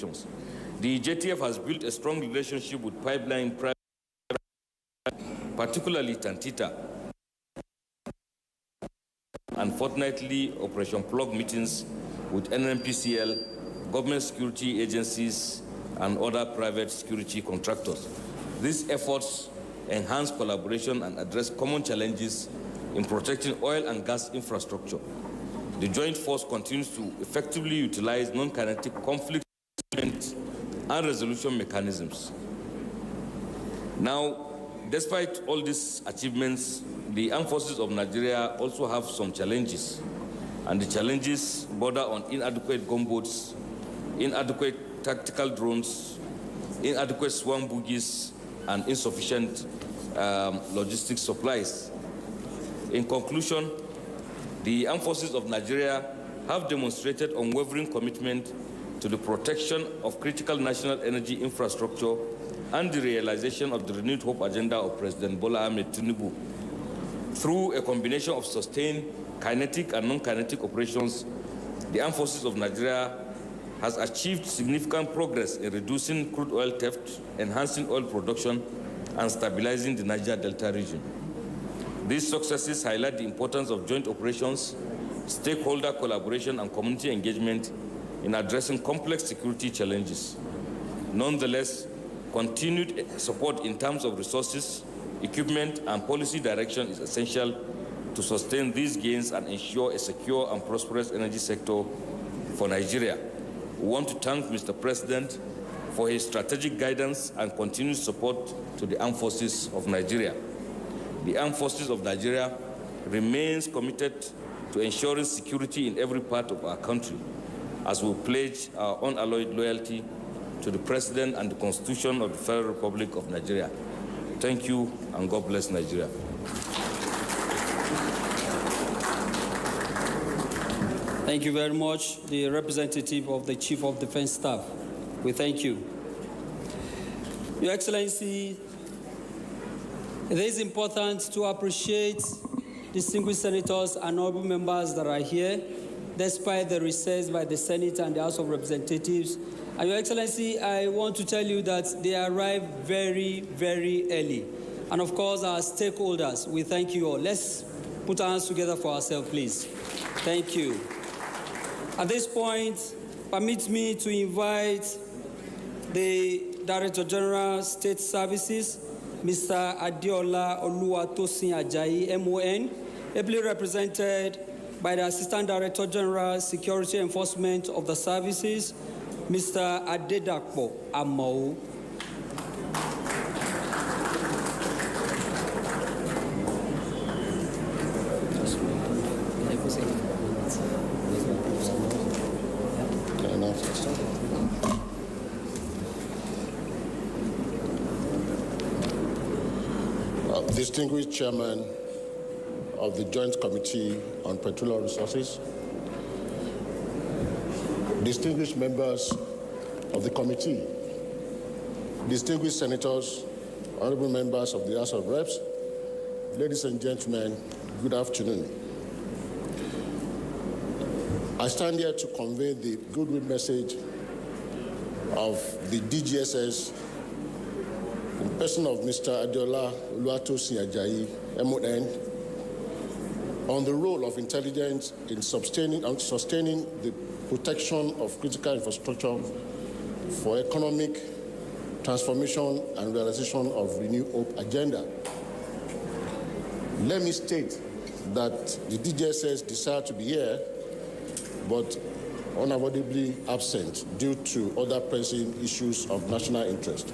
operations. The JTF has built a strong relationship with pipeline, particularly Tantita, and fortnightly Operation Plug meetings with NNPCL, government security agencies, and other private security contractors. These efforts enhance collaboration and address common challenges in protecting oil and gas infrastructure. The joint force continues to effectively utilize non-kinetic conflict and resolution mechanisms. Now, despite all these achievements, the armed forces of Nigeria also have some challenges, and the challenges border on inadequate gunboats, inadequate tactical drones, inadequate swarm bogies, and insufficient logistics supplies. In conclusion, the armed forces of Nigeria have demonstrated unwavering commitment to the protection of critical national energy infrastructure and the realization of the renewed hope agenda of President Bola Ahmed Tinubu. Through a combination of sustained kinetic and non-kinetic operations, the armed forces of Nigeria has achieved significant progress in reducing crude oil theft, enhancing oil production, and stabilizing the Niger Delta region. These successes highlight the importance of joint operations, stakeholder collaboration, and community engagement in addressing complex security challenges. Nonetheless, continued support in terms of resources, equipment, and policy direction is essential to sustain these gains and ensure a secure and prosperous energy sector for Nigeria. We want to thank Mr. President for his strategic guidance and continued support to the armed forces of Nigeria. The armed forces of Nigeria remains committed to ensuring security in every part of our country, as we pledge our unalloyed loyalty to the President and the Constitution of the Federal Republic of Nigeria. Thank you, and God bless Nigeria. Thank you very much, the representative of the Chief of Defense Staff. We thank you. Your Excellency, it is important to appreciate distinguished senators and honorable members that are here, despite the recess by the Senate and the House of Representatives. And Your Excellency, I want to tell you that they arrived very, very early. And of course, our stakeholders, we thank you all. Let's put our hands together for ourselves, please. Thank you. At this point, permit me to invite the Director General State Services, Mr. Adeola Oluwatosin Ajayi, MON, ably represented by the Assistant Director General Security Enforcement of the Services, Mr. Adedakpo Amao. Distinguished Chairman of the Joint Committee on Petroleum Resources, distinguished members of the committee, distinguished senators, honorable members of the House of Reps, ladies and gentlemen, good afternoon. I stand here to convey the goodwill message of the DGSS in person of Mr. Adeola Oluwatosin Ajayi, MON, on the role of intelligence in sustaining the protection of critical infrastructure for economic transformation and realization of Renewed Hope agenda. Let me state that the DGSS desire to be here, but unavoidably absent due to other pressing issues of national interest.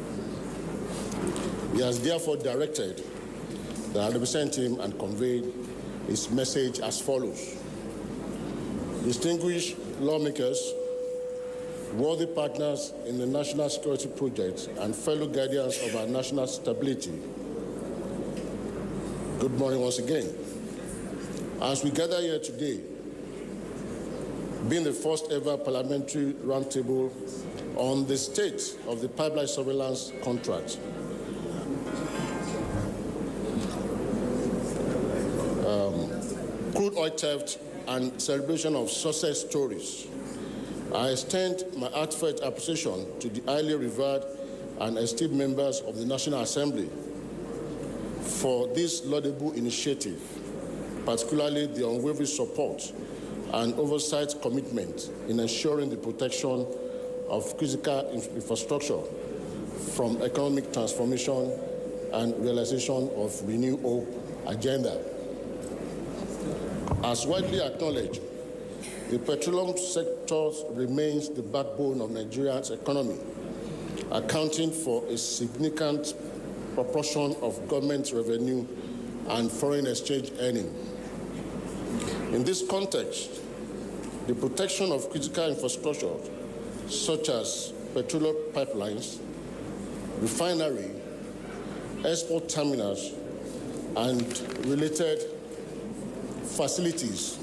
He has therefore directed that I represent him and convey his message as follows. Distinguished lawmakers, worthy partners in the national security project, and fellow guardians of our national stability, good morning once again. As we gather here today, being the first ever parliamentary roundtable on the state of the pipeline surveillance contract, crude oil theft, and celebration of success stories, I extend my heartfelt appreciation to the highly revered and esteemed members of the National Assembly for this laudable initiative, particularly the unwavering support and oversight commitment in ensuring the protection of critical infrastructure from economic transformation and realization of Renew Hope agenda. As widely acknowledged, the petroleum sector remains the backbone of Nigeria's economy, accounting for a significant proportion of government revenue and foreign exchange earning. In this context, the protection of critical infrastructure, such as petroleum pipelines, refinery, export terminals, and related facilities,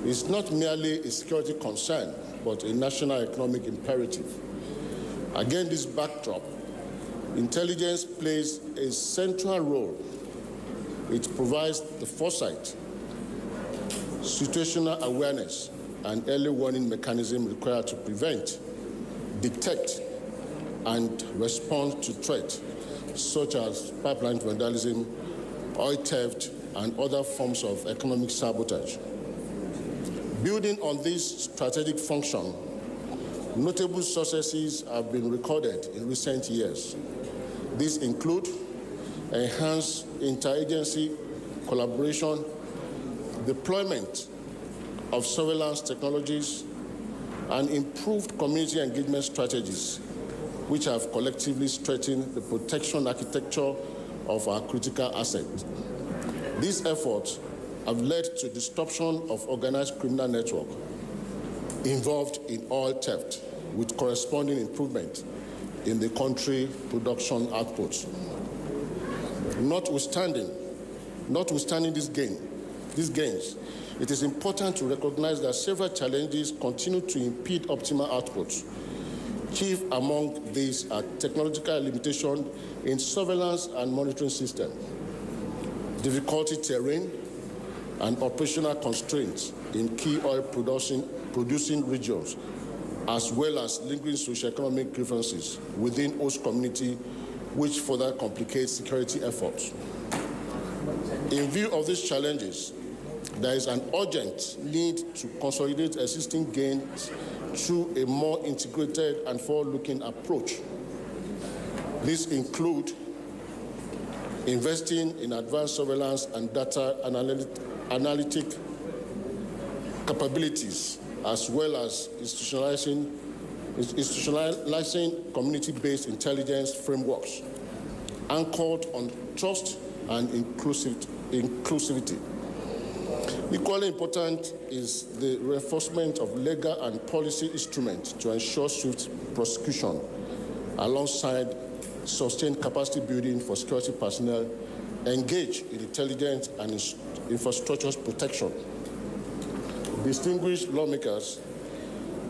is not merely a security concern, but a national economic imperative. Against this backdrop, intelligence plays a central role. It provides the foresight, situational awareness, and early warning mechanism required to prevent, detect, and respond to threats such as pipeline vandalism, oil theft, and other forms of economic sabotage. Building on this strategic function, notable successes have been recorded in recent years. These include enhanced interagency collaboration, deployment of surveillance technologies, and improved community engagement strategies, which have collectively strengthened the protection architecture of our critical assets. These efforts have led to disruption of organized criminal networks involved in oil theft, with corresponding improvement in the country production outputs. Notwithstanding these gains, it is important to recognize that several challenges continue to impede optimal outputs. Chief among these are technological limitations in surveillance and monitoring systems, difficulty terrain, and operational constraints in key oil producing regions, as well as lingering socioeconomic grievances within host community, which further complicates security efforts. In view of these challenges, there is an urgent need to consolidate existing gains through a more integrated and forward-looking approach. These include investing in advanced surveillance and data analytic capabilities, as well as institutionalizing community-based intelligence frameworks anchored on trust and inclusivity. Equally important is the reinforcement of legal and policy instruments to ensure swift prosecution, alongside sustained capacity building for security personnel engaged in intelligence and infrastructure protection. Distinguished lawmakers,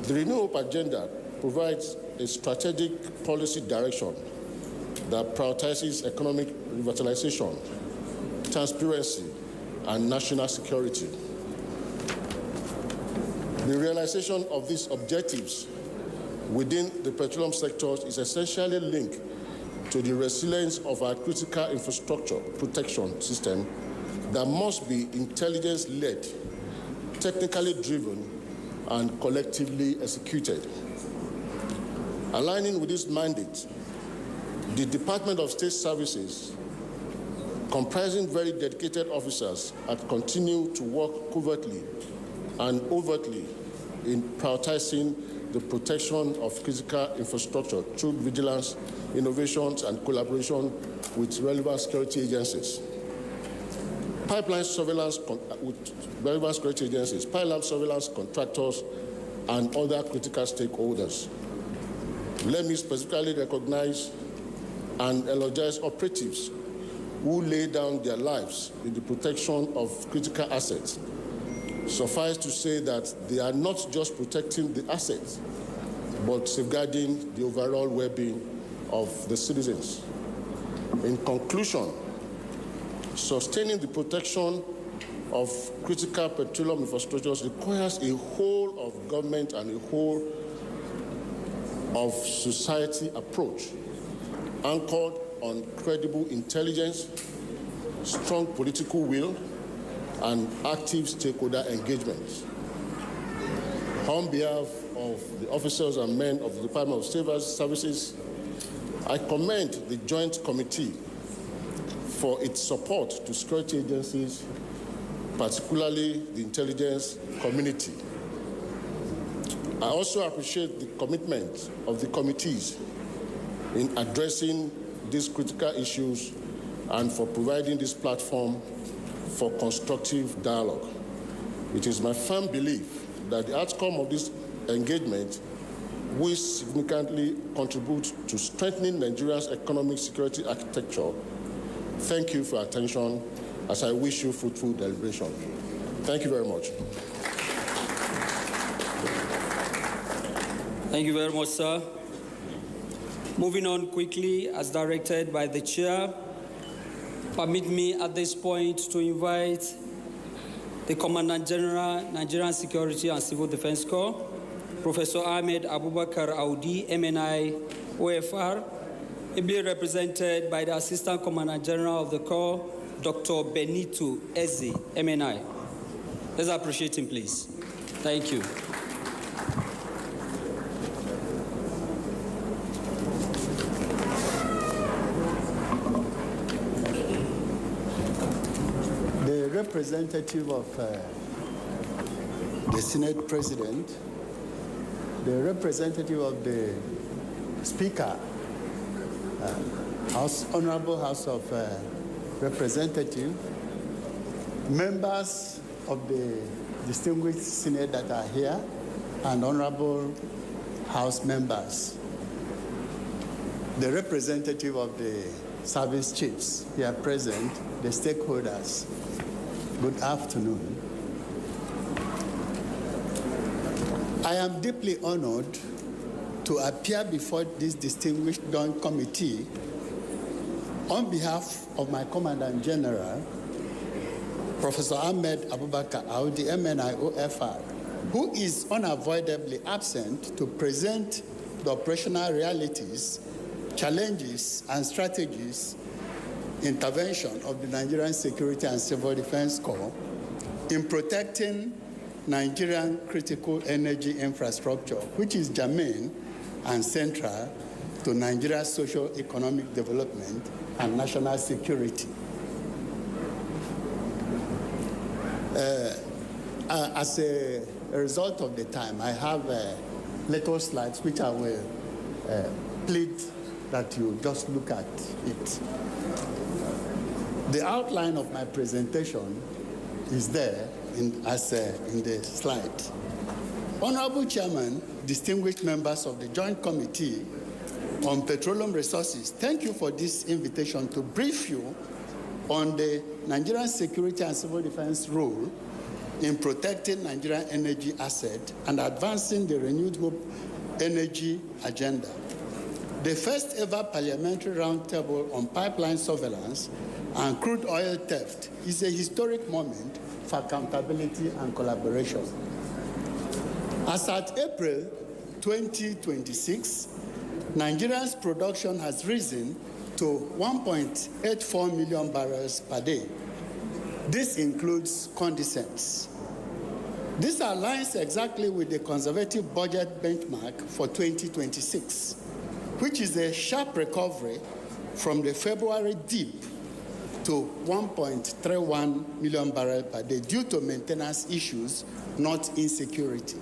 the Renew Hope agenda provides a strategic policy direction that prioritizes economic revitalization, transparency, and national security. The realization of these objectives within the petroleum sector is essentially linked to the resilience of our critical infrastructure protection system that must be intelligence-led, technically driven, and collectively executed. Aligning with this mandate, the Department of State Services, comprising very dedicated officers, have continued to work covertly and overtly in prioritizing the protection of critical infrastructure through vigilance, innovations, and collaboration with relevant security agencies. Pipeline surveillance with relevant security agencies, pipeline surveillance contractors, and other critical stakeholders. Let me specifically recognize and eulogize operatives who lay down their lives in the protection of critical assets. Suffice to say that they are not just protecting the assets, but safeguarding the overall well-being of the citizens. In conclusion, sustaining the protection of critical petroleum infrastructures requires a whole of government and a whole of society approach anchored on credible intelligence, strong political will, and active stakeholder engagement. On behalf of the officers and men of the Department of Civil Services, I commend the Joint Committee for its support to security agencies, particularly the intelligence community. I also appreciate the commitment of the committees in addressing these critical issues and for providing this platform for constructive dialogue. It is my firm belief that the outcome of this engagement will significantly contribute to strengthening Nigeria's economic security architecture. Thank you for your attention as I wish you fruitful deliberation. Thank you very much. Thank you very much, sir. Moving on quickly, as directed by the chair, permit me at this point to invite the Commandant General, Nigerian Security and Civil Defense Corps, Professor Ahmed Abubakar Audi, MNI, OFR, ably represented by the Assistant Commandant General of the Corps, Dr. Benito Eze, MNI. Let's appreciate him, please. Thank you. The representative of the Senate President, the representative of the Speaker, Honorable House of Representatives, members of the distinguished Senate that are here, and Honorable House members, the representative of the service chiefs here present, the stakeholders, good afternoon. I am deeply honored to appear before this distinguished Joint Committee on behalf of my Commandant General, Professor Ahmed Abubakar Audi, MNI OFR, who is unavoidably absent to present the operational realities, challenges, and strategies intervention of the Nigerian Security and Civil Defense Corps in protecting Nigerian critical energy infrastructure, which is germane and central to Nigeria's socio-economic development and national security. As a result of the time, I have little slides which I will plead that you just look at it. The outline of my presentation is there in the slide. Honorable Chairman, distinguished members of the Joint Committee on Petroleum Resources, thank you for this invitation to brief you on the Nigerian Security and Civil Defense role in protecting Nigerian energy assets and advancing the renewable energy agenda. The first ever parliamentary roundtable on pipeline surveillance and crude oil theft is a historic moment for accountability and collaboration. As at April 2026, Nigeria's production has risen to 1.84 million barrels per day. This includes condensate. This aligns exactly with the conservative budget benchmark for 2026, which is a sharp recovery from the February dip to 1.31 million barrels per day due to maintenance issues, not insecurity.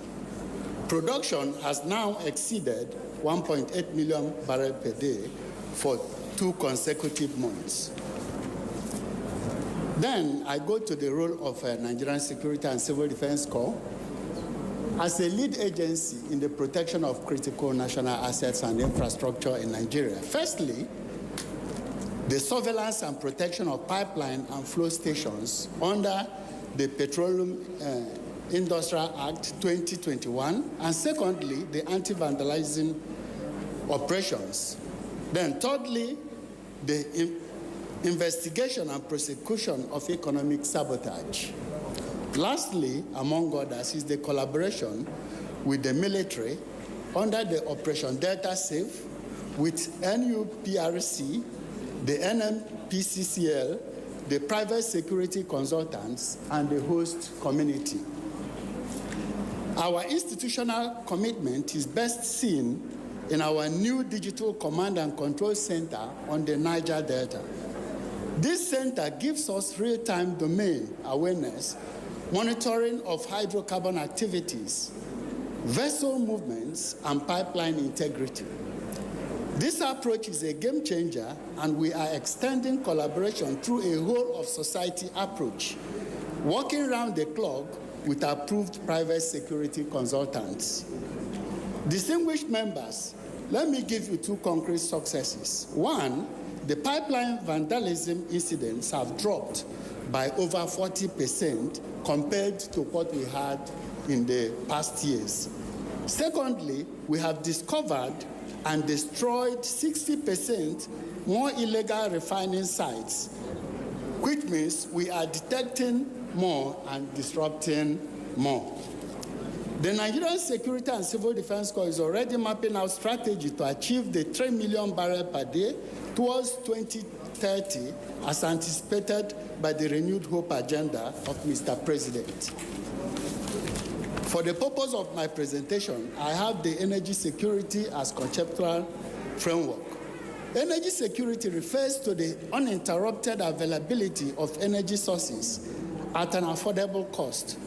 Production has now exceeded 1.8 million barrels per day for 2 consecutive months. Then I go to the role of Nigerian Security and Civil Defense Corps as a lead agency in the protection of critical national assets and infrastructure in Nigeria. Firstly, the surveillance and protection of pipeline and flow stations under the Petroleum Industrial Act 2021, and secondly, the anti-vandalizing operations. Then thirdly, the investigation and prosecution of economic sabotage. Lastly, among others, is the collaboration with the military under the Operation Delta Safe, with NUPRC, the NMPCCL, the private security consultants, and the host community. Our institutional commitment is best seen in our new digital command and control center on the Niger Delta. This center gives us real-time domain awareness, monitoring of hydrocarbon activities, vessel movements, and pipeline integrity. This approach is a game changer, and we are extending collaboration through a whole of society approach, working around the clock with approved private security consultants. Distinguished members, let me give you two concrete successes. One, the pipeline vandalism incidents have dropped by over 40% compared to what we had in the past years. Secondly, we have discovered and destroyed 60% more illegal refining sites, which means we are detecting more and disrupting more. The Nigerian Security and Civil Defense Corps is already mapping out strategy to achieve the 3 million barrels per day towards 2030, as anticipated by the renewed hope agenda of Mr. President. For the purpose of my presentation, I have the energy security as conceptual framework. Energy security refers to the uninterrupted availability of energy sources at an affordable cost.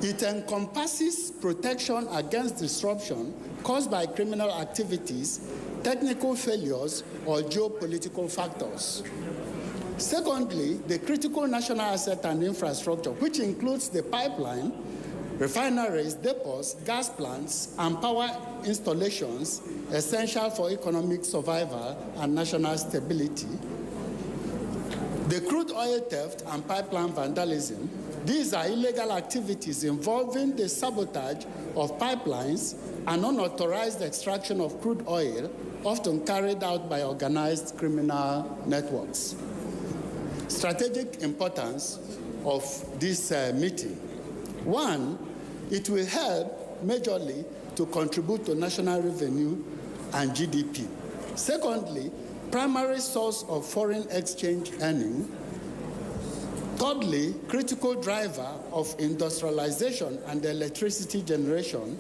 It encompasses protection against disruption caused by criminal activities, technical failures, or geopolitical factors. Secondly, the critical national asset and infrastructure, which includes the pipeline, refineries, depots, gas plants, and power installations essential for economic survival and national stability. The crude oil theft and pipeline vandalism. These are illegal activities involving the sabotage of pipelines and unauthorized extraction of crude oil, often carried out by organized criminal networks. Strategic importance of this meeting. One, it will help majorly to contribute to national revenue and GDP. Secondly, primary source of foreign exchange earning. Thirdly, critical driver of industrialization and electricity generation.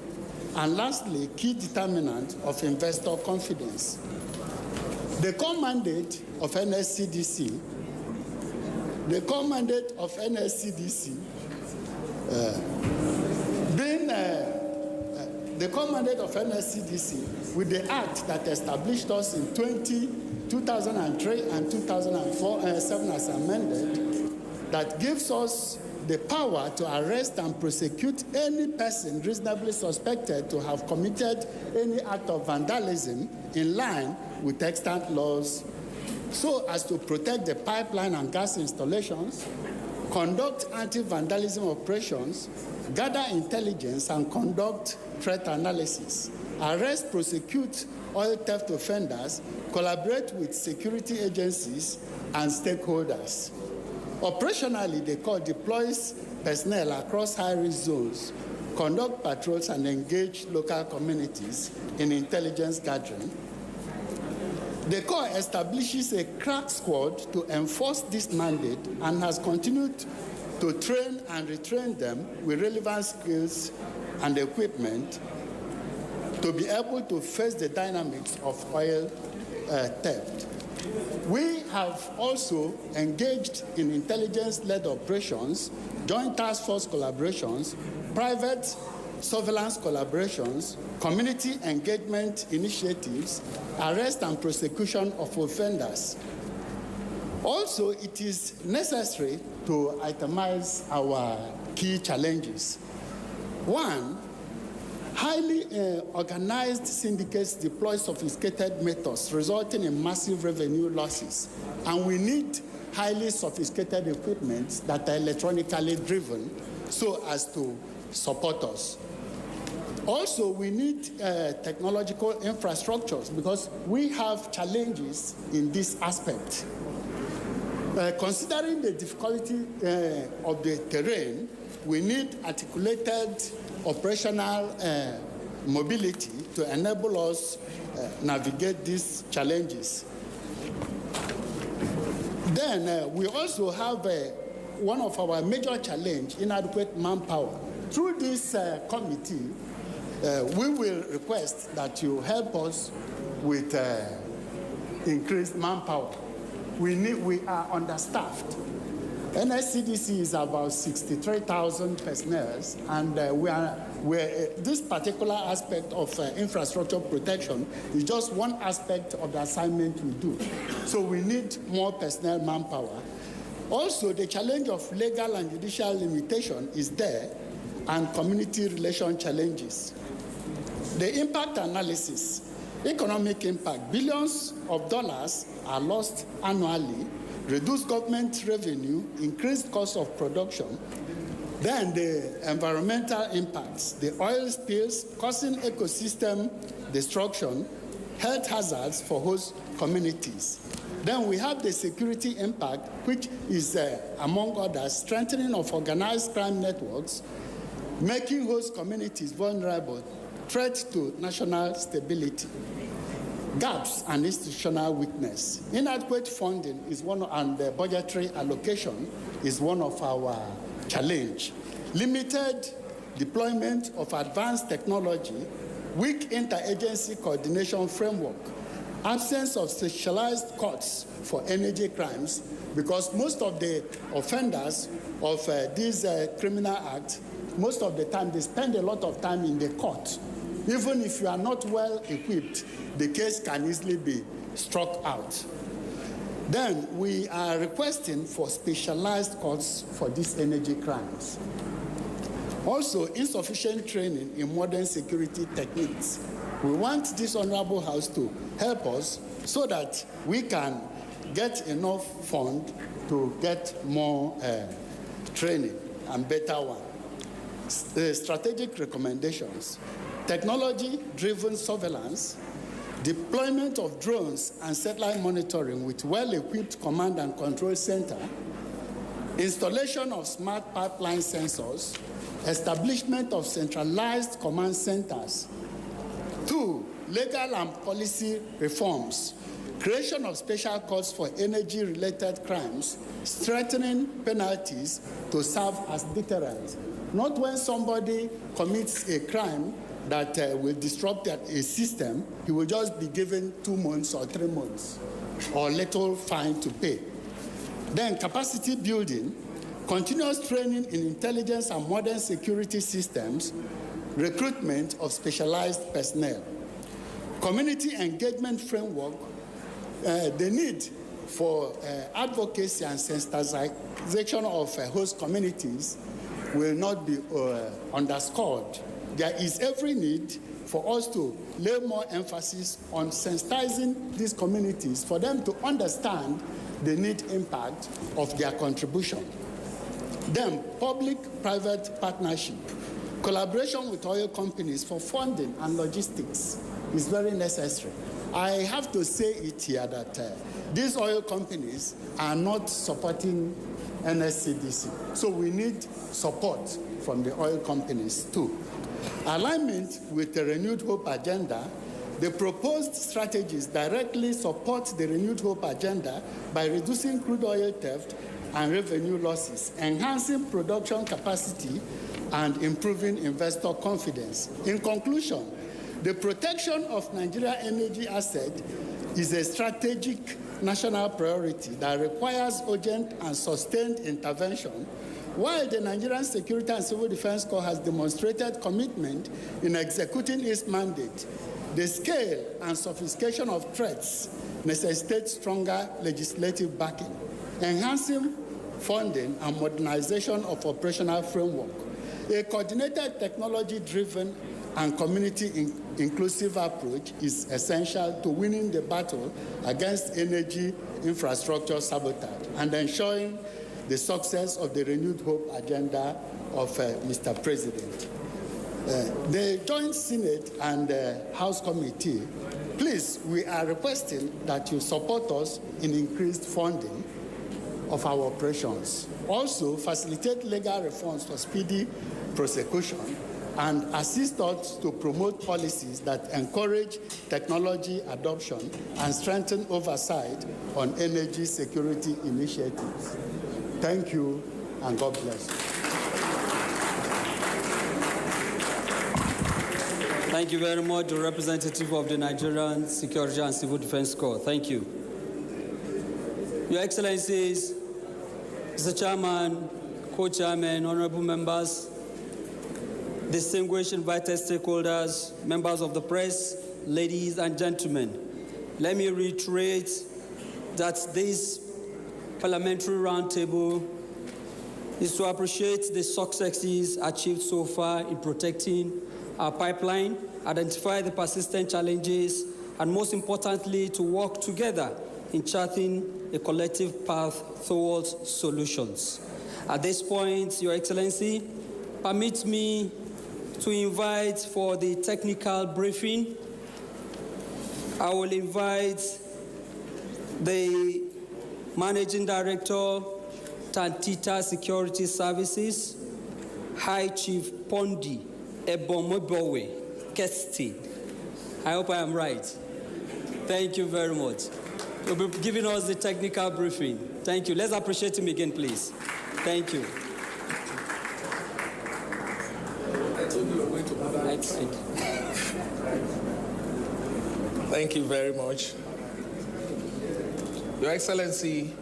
And lastly, key determinant of investor confidence. The core mandate of NSCDC, the core mandate of NSCDC with the act that established us in 2003 and 2007 as amended, that gives us the power to arrest and prosecute any person reasonably suspected to have committed any act of vandalism in line with extant laws, so as to protect the pipeline and gas installations, conduct anti-vandalism operations, gather intelligence and conduct threat analysis, arrest, prosecute oil theft offenders, collaborate with security agencies and stakeholders. Operationally, the Corps deploys personnel across high-risk zones, conduct patrols and engage local communities in intelligence gathering. The Corps establishes a crack squad to enforce this mandate and has continued to train and retrain them with relevant skills and equipment to be able to face the dynamics of oil theft. We have also engaged in intelligence-led operations, joint task force collaborations, private surveillance collaborations, community engagement initiatives, arrest and prosecution of offenders. Also, it is necessary to itemize our key challenges. One, highly organized syndicates deploy sophisticated methods resulting in massive revenue losses, and we need highly sophisticated equipment that are electronically driven so as to support us. Also, we need technological infrastructures because we have challenges in this aspect. Considering the difficulty of the terrain, we need articulated operational mobility to enable us navigate these challenges. Then we also have one of our major challenges, inadequate manpower. Through this committee, we will request that you help us with increased manpower. We are understaffed. NSCDC is about 63,000 personnel, and this particular aspect of infrastructure protection is just one aspect of the assignment we do. So we need more personnel manpower. Also, the challenge of legal and judicial limitation is there, and community relation challenges. The impact analysis, economic impact, billions of dollars are lost annually, reduced government revenue, increased cost of production. Then the environmental impacts, the oil spills causing ecosystem destruction, health hazards for host communities. Then we have the security impact, which is, among others, strengthening of organized crime networks, making host communities vulnerable, threat to national stability. Gaps and institutional weakness. Inadequate funding is one, and the budgetary allocation is one of our challenge. Limited deployment of advanced technology, weak interagency coordination framework, absence of specialized courts for energy crimes, because most of the offenders of these criminal acts, most of the time they spend a lot of time in the court. Even if you are not well equipped, the case can easily be struck out. Then we are requesting for specialized courts for these energy crimes. Also, insufficient training in modern security techniques. We want this honorable House to help us so that we can get enough fund to get more training and better one. Strategic recommendations. Technology-driven surveillance, deployment of drones and satellite monitoring with well-equipped command and control center, installation of smart pipeline sensors, establishment of centralized command centers. 2, legal and policy reforms, creation of special courts for energy-related crimes, strengthening penalties to serve as deterrent. Not when somebody commits a crime that will disrupt a system, he will just be given 2 months or 3 months or little fine to pay. Then capacity building, continuous training in intelligence and modern security systems, recruitment of specialized personnel. Community engagement framework, the need for advocacy and sensitization of host communities will not be underscored. There is every need for us to lay more emphasis on sensitizing these communities for them to understand the need impact of their contribution. Then, public-private partnership, collaboration with oil companies for funding and logistics is very necessary. I have to say it here that these oil companies are not supporting NSCDC. So we need support from the oil companies too. Alignment with the Renewed Hope agenda, the proposed strategies directly support the Renewed Hope agenda by reducing crude oil theft and revenue losses, enhancing production capacity, and improving investor confidence. In conclusion, the protection of Nigeria's energy assets is a strategic national priority that requires urgent and sustained intervention. While the Nigerian Security and Civil Defense Corps has demonstrated commitment in executing its mandate, the scale and sophistication of threats necessitate stronger legislative backing, enhancing funding and modernization of operational framework. A coordinated technology-driven and community-inclusive approach is essential to winning the battle against energy infrastructure sabotage and ensuring the success of the Renewed Hope agenda of Mr. President. The Joint Senate and House Committee, please, we are requesting that you support us in increased funding of our operations. Also, facilitate legal reforms for speedy prosecution and assist us to promote policies that encourage technology adoption and strengthen oversight on energy security initiatives. Thank you, and God bless you. Thank you very much, the representative of the Nigerian Security and Civil Defense Corps. Thank you. Your Excellencies, Mr. Chairman, Co-Chairman, honorable members, distinguished invited stakeholders, members of the press, ladies and gentlemen, let me reiterate that this parliamentary roundtable is to appreciate the successes achieved so far in protecting our pipeline, identify the persistent challenges, and most importantly, to work together in charting a collective path towards solutions. At this point, Your Excellency, permit me to invite for the technical briefing. I will invite the Managing Director, Tantita Security Services, High Chief Pondi Ebomobowe Kesti. I hope I am right. Thank you very much. You'll be giving us the technical briefing. Thank you. Let's appreciate him again, please. Thank you. I told you you were going to order. Thank you very much. Your Excellency,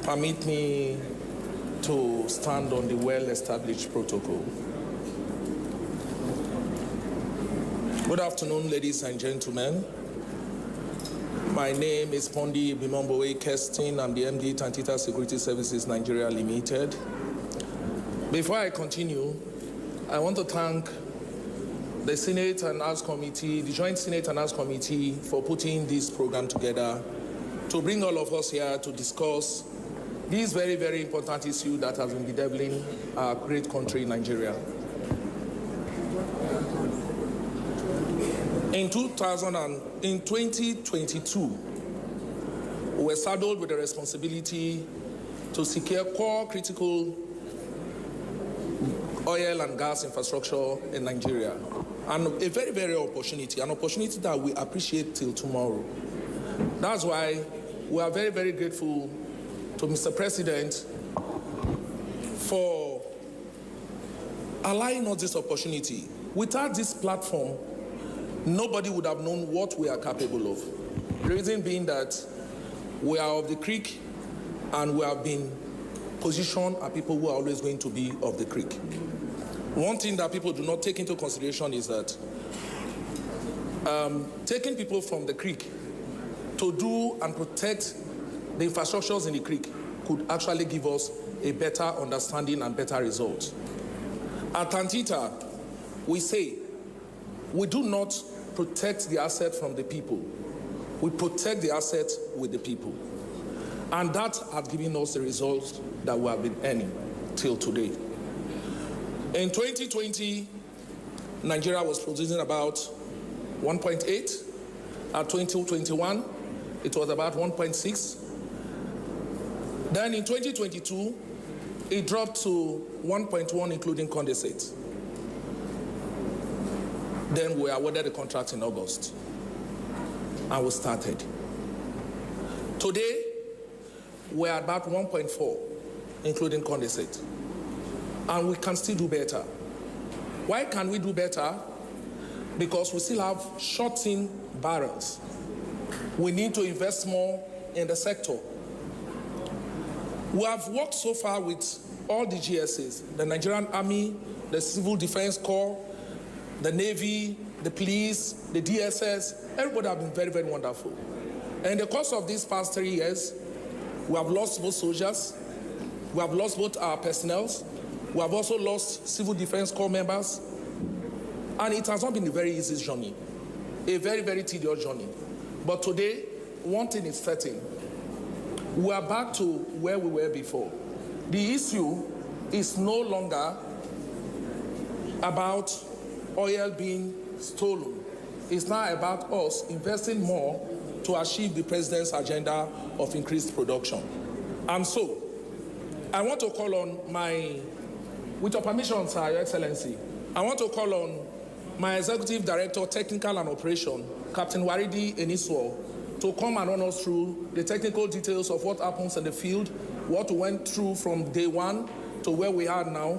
permit me to stand on the well-established protocol. Good afternoon, ladies and gentlemen. My name is Pondi Bimombowe Kestin. I'm the MD, Tantita Security Services Nigeria Limited. Before I continue, I want to thank the Senate and House Committee, the Joint Senate and House Committee, for putting this program together to bring all of us here to discuss this very, very important issue that has been bedeviling our great country, Nigeria. In 2022, we were saddled with the responsibility to secure core critical oil and gas infrastructure in Nigeria. And a very, very opportunity, an opportunity that we appreciate till tomorrow. That's why we are very, very grateful to Mr. President for allowing us this opportunity. Without this platform, nobody would have known what we are capable of. The reason being that we are of the creek and we have been positioned as people who are always going to be of the creek. One thing that people do not take into consideration is that taking people from the creek to do and protect the infrastructures in the creek could actually give us a better understanding and better results. At Tantita, we say we do not protect the asset from the people. We protect the asset with the people. And that has given us the results that we have been earning till today. In 2020, Nigeria was producing about 1.8. At 2021, it was about 1.6. Then in 2022, it dropped to 1.1, including condensate. Then we awarded the contract in August, and we started. Today, we're about 1.4, including condensate, and we can still do better. Why can we do better? Because we still have short-in barrels. We need to invest more in the sector. We have worked so far with all the GSAs, the Nigerian Army, the Civil Defense Corps, the Navy, the police, the DSS. Everybody have been very, very wonderful. And in the course of these past 3 years, we have lost both soldiers, we have lost both our personnel, we have also lost Civil Defense Corps members, and it has not been a very easy journey, a very, very tedious journey. But today, one thing is certain. We are back to where we were before. The issue is no longer about oil being stolen. It's now about us investing more to achieve the president's agenda of increased production. And so, I want to call on with your permission, sir, Your Excellency, I want to call on my Executive Director, Technical and Operation, Captain Waridi Eniswo, to come and run us through the technical details of what happens in the field, what we went through from day one to where we are now,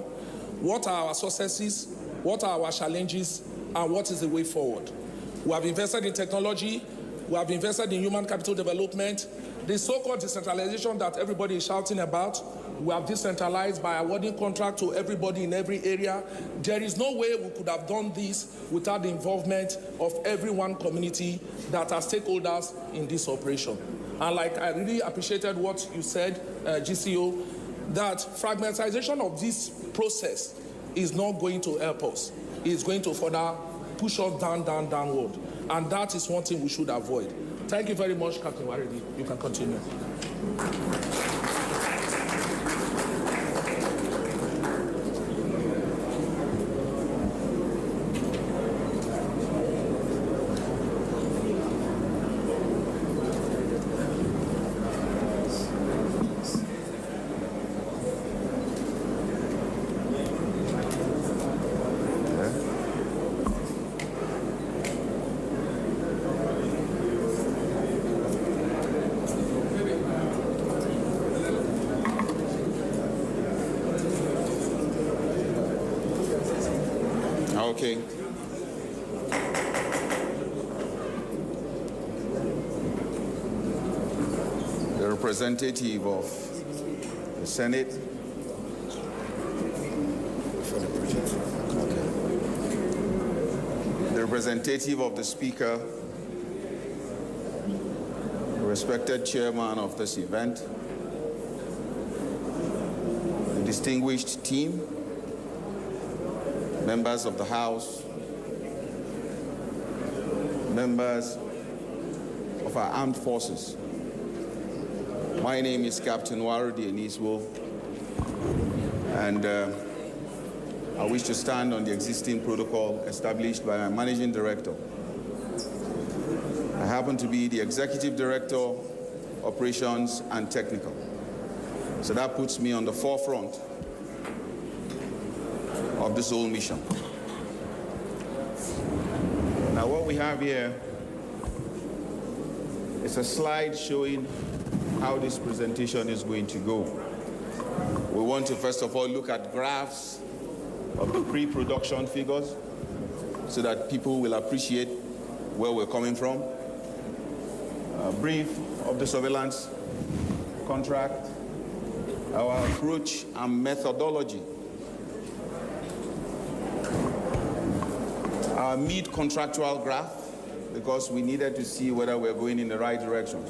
what are our successes, what are our challenges, and what is the way forward. We have invested in technology, we have invested in human capital development. The so-called decentralization that everybody is shouting about, we have decentralized by awarding contract to everybody in every area. There is no way we could have done this without the involvement of every one community that are stakeholders in this operation. And like I really appreciated what you said, GCO, that fragmentization of this process is not going to help us. It's going to further push us downward. And that is one thing we should avoid. Thank you very much, Captain Waridi. You can continue. Okay. The representative of the Senate. The representative of the Speaker, the respected chairman of this event, the distinguished team, members of the House, members of our armed forces. My name is Captain Waridi Eniswo, and I wish to stand on the existing protocol established by my Managing Director. I happen to be the Executive Director, Operations and Technical. So that puts me on the forefront of this whole mission. Now what we have here is a slide showing how this presentation is going to go. We want to first of all look at graphs of the pre-production figures so that people will appreciate where we're coming from. A brief of the surveillance contract, our approach and methodology, our mid-contractual graph, because we needed to see whether we're going in the right direction.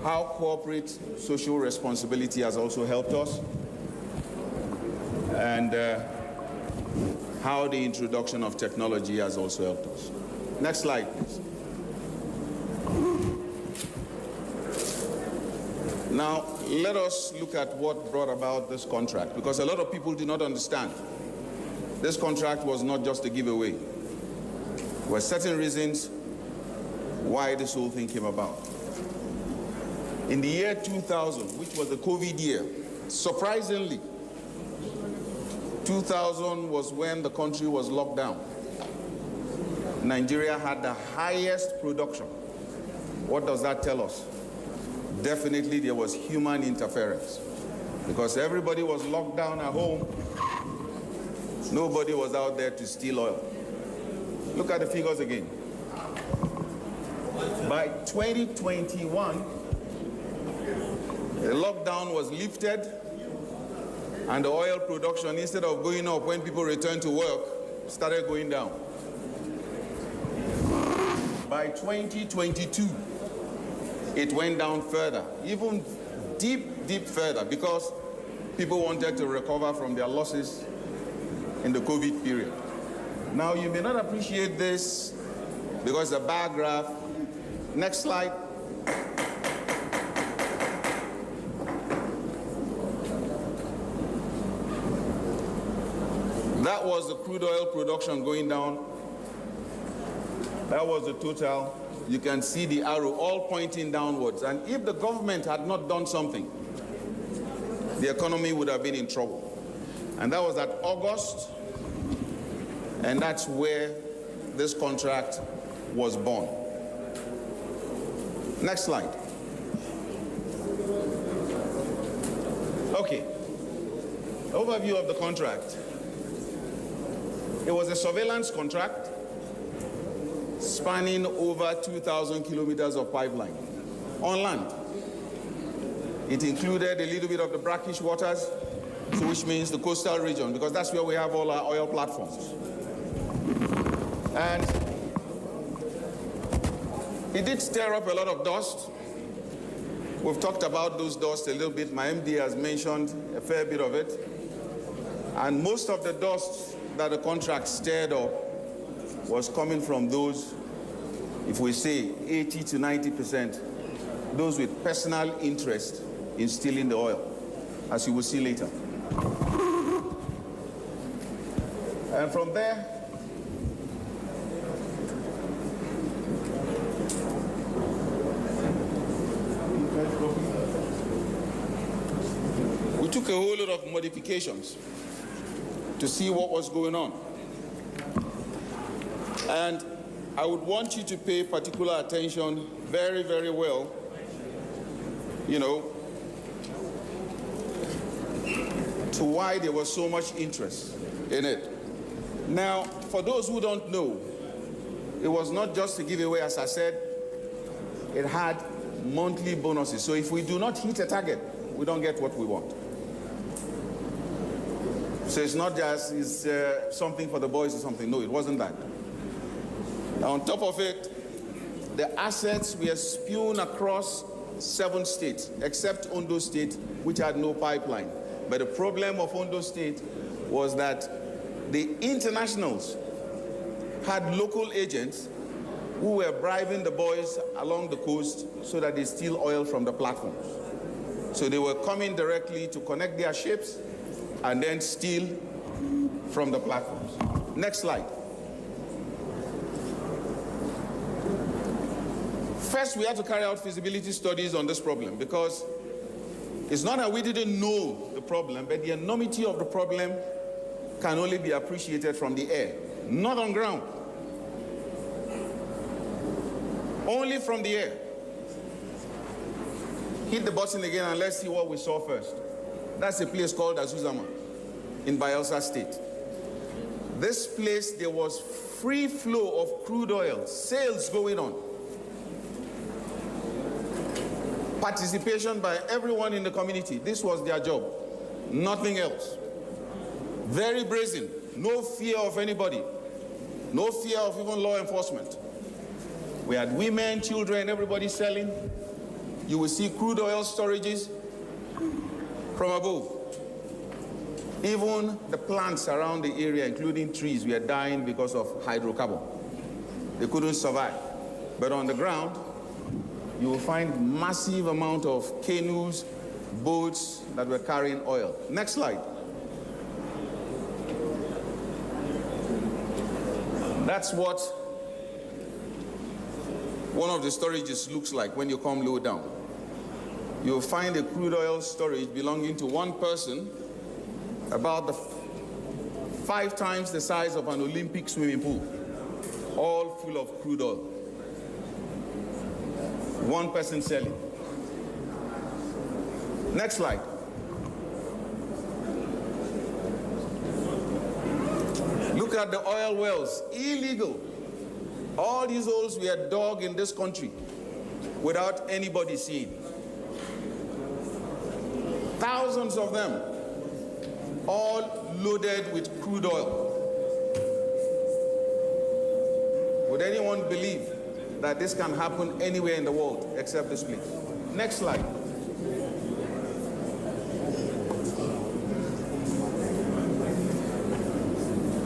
How corporate social responsibility has also helped us, and how the introduction of technology has also helped us. Next slide, please. Now, let us look at what brought about this contract, because a lot of people do not understand. This contract was not just a giveaway. There were certain reasons why this whole thing came about. In the year 2000, which was the COVID year, surprisingly, 2000 was when the country was locked down. Nigeria had the highest production. What does that tell us? Definitely there was human interference, because everybody was locked down at home. Nobody was out there to steal oil. Look at the figures again. By 2021, the lockdown was lifted, and the oil production, instead of going up when people returned to work, started going down. By 2022, it went down further, even deep further, because people wanted to recover from their losses in the COVID period. Now, you may not appreciate this because the bar graph. Next slide. That was the crude oil production going down. That was the total. you can see the arrow all pointing downwards. And if the government had not done something, the economy would have been in trouble. And that was at August, and that's where this contract was born. Next slide. Okay, overview of the contract. It was a surveillance contract spanning over 2,000 kilometers of pipeline on land. It included a little bit of the brackish waters, so which means the coastal region, because that's where we have all our oil platforms. And it did stir up a lot of dust. We've talked about those dust a little bit. My MD has mentioned a fair bit of it. And most of the dust that the contract stirred up was coming from those, if we say 80 to 90%, those with personal interest in stealing the oil, as you will see later. And from there, we took a whole lot of modifications to see what was going on. And I would want you to pay particular attention very, very well, to why there was so much interest in it. Now, for those who don't know, it was not just a giveaway, as I said. It had monthly bonuses. So if we do not hit a target, we don't get what we want. So it's not just something for the boys or something. No, it wasn't that. Now, on top of it, the assets were spewed across 7 states, except Ondo State, which had no pipeline. But the problem of Ondo State was that the internationals had local agents who were bribing the boys along the coast so that they steal oil from the platforms. So they were coming directly to connect their ships and then steal from the platforms. Next slide. First, we had to carry out feasibility studies on this problem, because it's not that we didn't know the problem, but the enormity of the problem can only be appreciated from the air, not on ground. Only from the air. Hit the button again and let's see what we saw first. That's a place called Azuzama in Bayelsa State. This place, there was free flow of crude oil, sales going on. Participation by everyone in the community. This was their job, nothing else. Very brazen, no fear of anybody, no fear of even law enforcement. We had women, children, everybody selling. You will see crude oil storages from above. Even the plants around the area, including trees, were dying because of hydrocarbon. They couldn't survive. But on the ground, you will find massive amount of canoes, boats that were carrying oil. Next slide. That's what one of the storages looks like when you come low down. You'll find a crude oil storage belonging to one person, about 5 times the size of an Olympic swimming pool, all full of crude oil. One person selling. Next slide. Look at the oil wells, illegal. All these holes were dug in this country without anybody seeing. Thousands of them, all loaded with crude oil. Would anyone believe that this can happen anywhere in the world except this place? Next slide.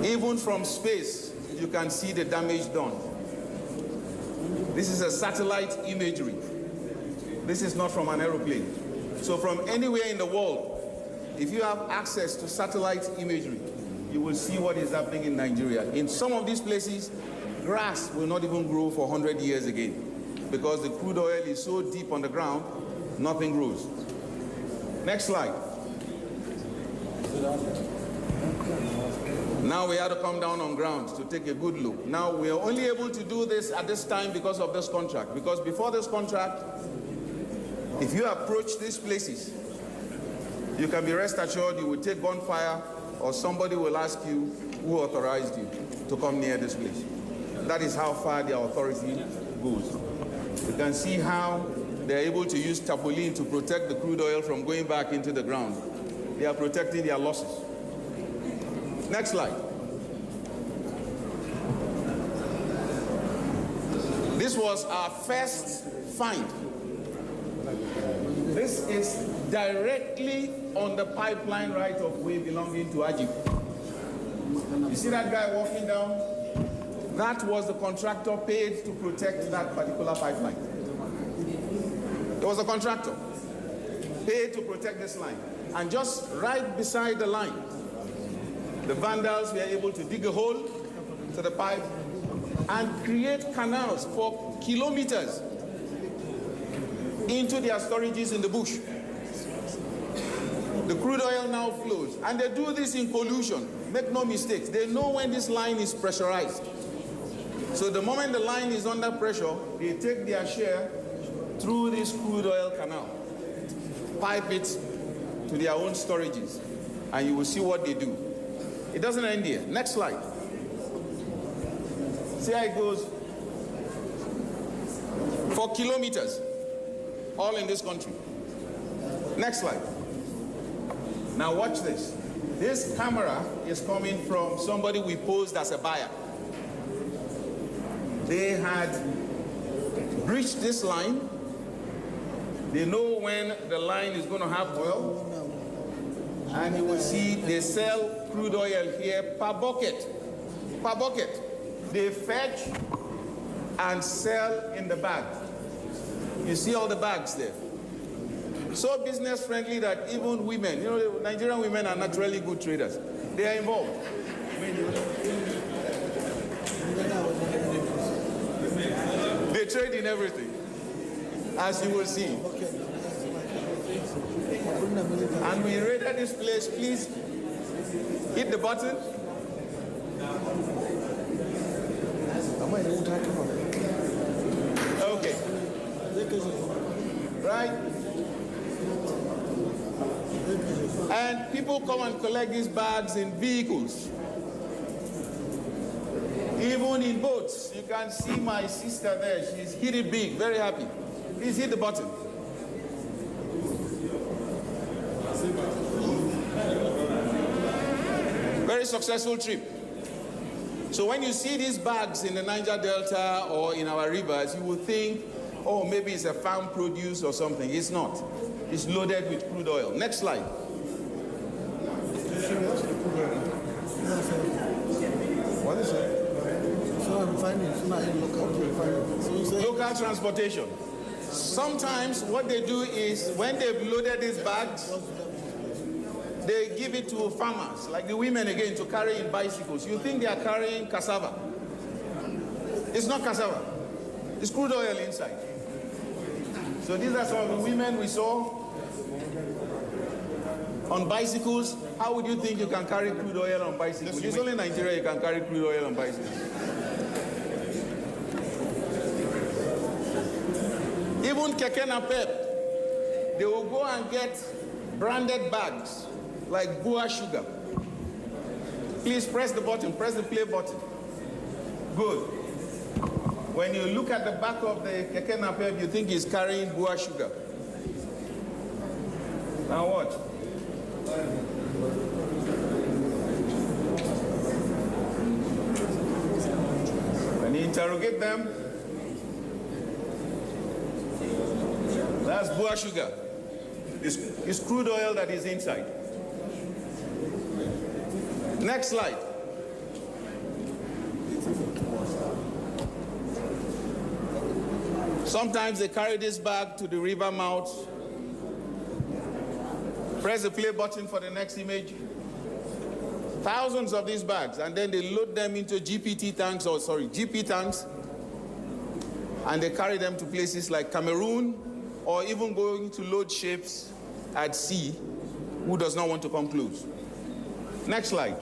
Even from space, you can see the damage done. This is a satellite imagery. This is not from an aeroplane. So from anywhere in the world, if you have access to satellite imagery, you will see what is happening in Nigeria. In some of these places, grass will not even grow for 100 years again. because the crude oil is so deep on the ground, nothing grows. Next slide. Now we had to come down on ground to take a good look. Now we are only able to do this at this time because of this contract. Because before this contract, if you approach these places, you can be rest assured you will take gunfire, or somebody will ask you who authorized you to come near this place. That is how far the authority goes. You can see how they're able to use tarpaulin to protect the crude oil from going back into the ground. They are protecting their losses. Next slide. This was our first find. This is directly on the pipeline right of way belonging to Ajib. You see that guy walking down? That was the contractor paid to protect that particular pipeline. It was a contractor paid to protect this line. And just right beside the line, the vandals were able to dig a hole to the pipe and create canals for kilometers into their storages in the bush. The crude oil now flows, and they do this in collusion. Make no mistakes. They know when this line is pressurized. So the moment the line is under pressure, they take their share through this crude oil canal, pipe it to their own storages, and you will see what they do. It doesn't end here. Next slide. See how it goes? For kilometers, all in this country. Next slide. Now watch this. This camera is coming from somebody we posed as a buyer. They had breached this line. They know when the line is going to have oil. And you will see they sell crude oil here per bucket. Per bucket. They fetch and sell in the bag. You see all the bags there. So business friendly that even women, you know, Nigerian women are naturally good traders. They are involved. They trade in everything, as you will see. And we raided this place. Please hit the button. Okay. Right? And people come and collect these bags in vehicles. Even in boats. You can see my sister there. She's hit it big, very happy. Please hit the button. Very successful trip. So when you see these bags in the Niger Delta or in our rivers, you will think, oh, maybe it's a farm produce or something. It's not. It's loaded with crude oil. Next slide. What is it? Local transportation. Sometimes what they do is when they've loaded these bags, they give it to farmers, like the women again, to carry in bicycles. You think they are carrying cassava. It's not cassava. It's crude oil inside. So these are some of the women we saw on bicycles. How would you think you can carry crude oil on bicycles? It's only in Nigeria you can carry crude oil on bicycles. Even keke napep, they will go and get branded bags like Bua sugar. Please press the button, press the play button. Good. When you look at the back of the keke napep, you think he's carrying Bua sugar. Now watch. When you interrogate them, that's Bua sugar. It's crude oil that is inside. Next slide. Sometimes they carry this bag to the river mouth. Press the play button for the next image. Thousands of these bags, and then they load them into GP tanks, and they carry them to places like Cameroon, or even going to load ships at sea. Who does not want to come close? Next slide.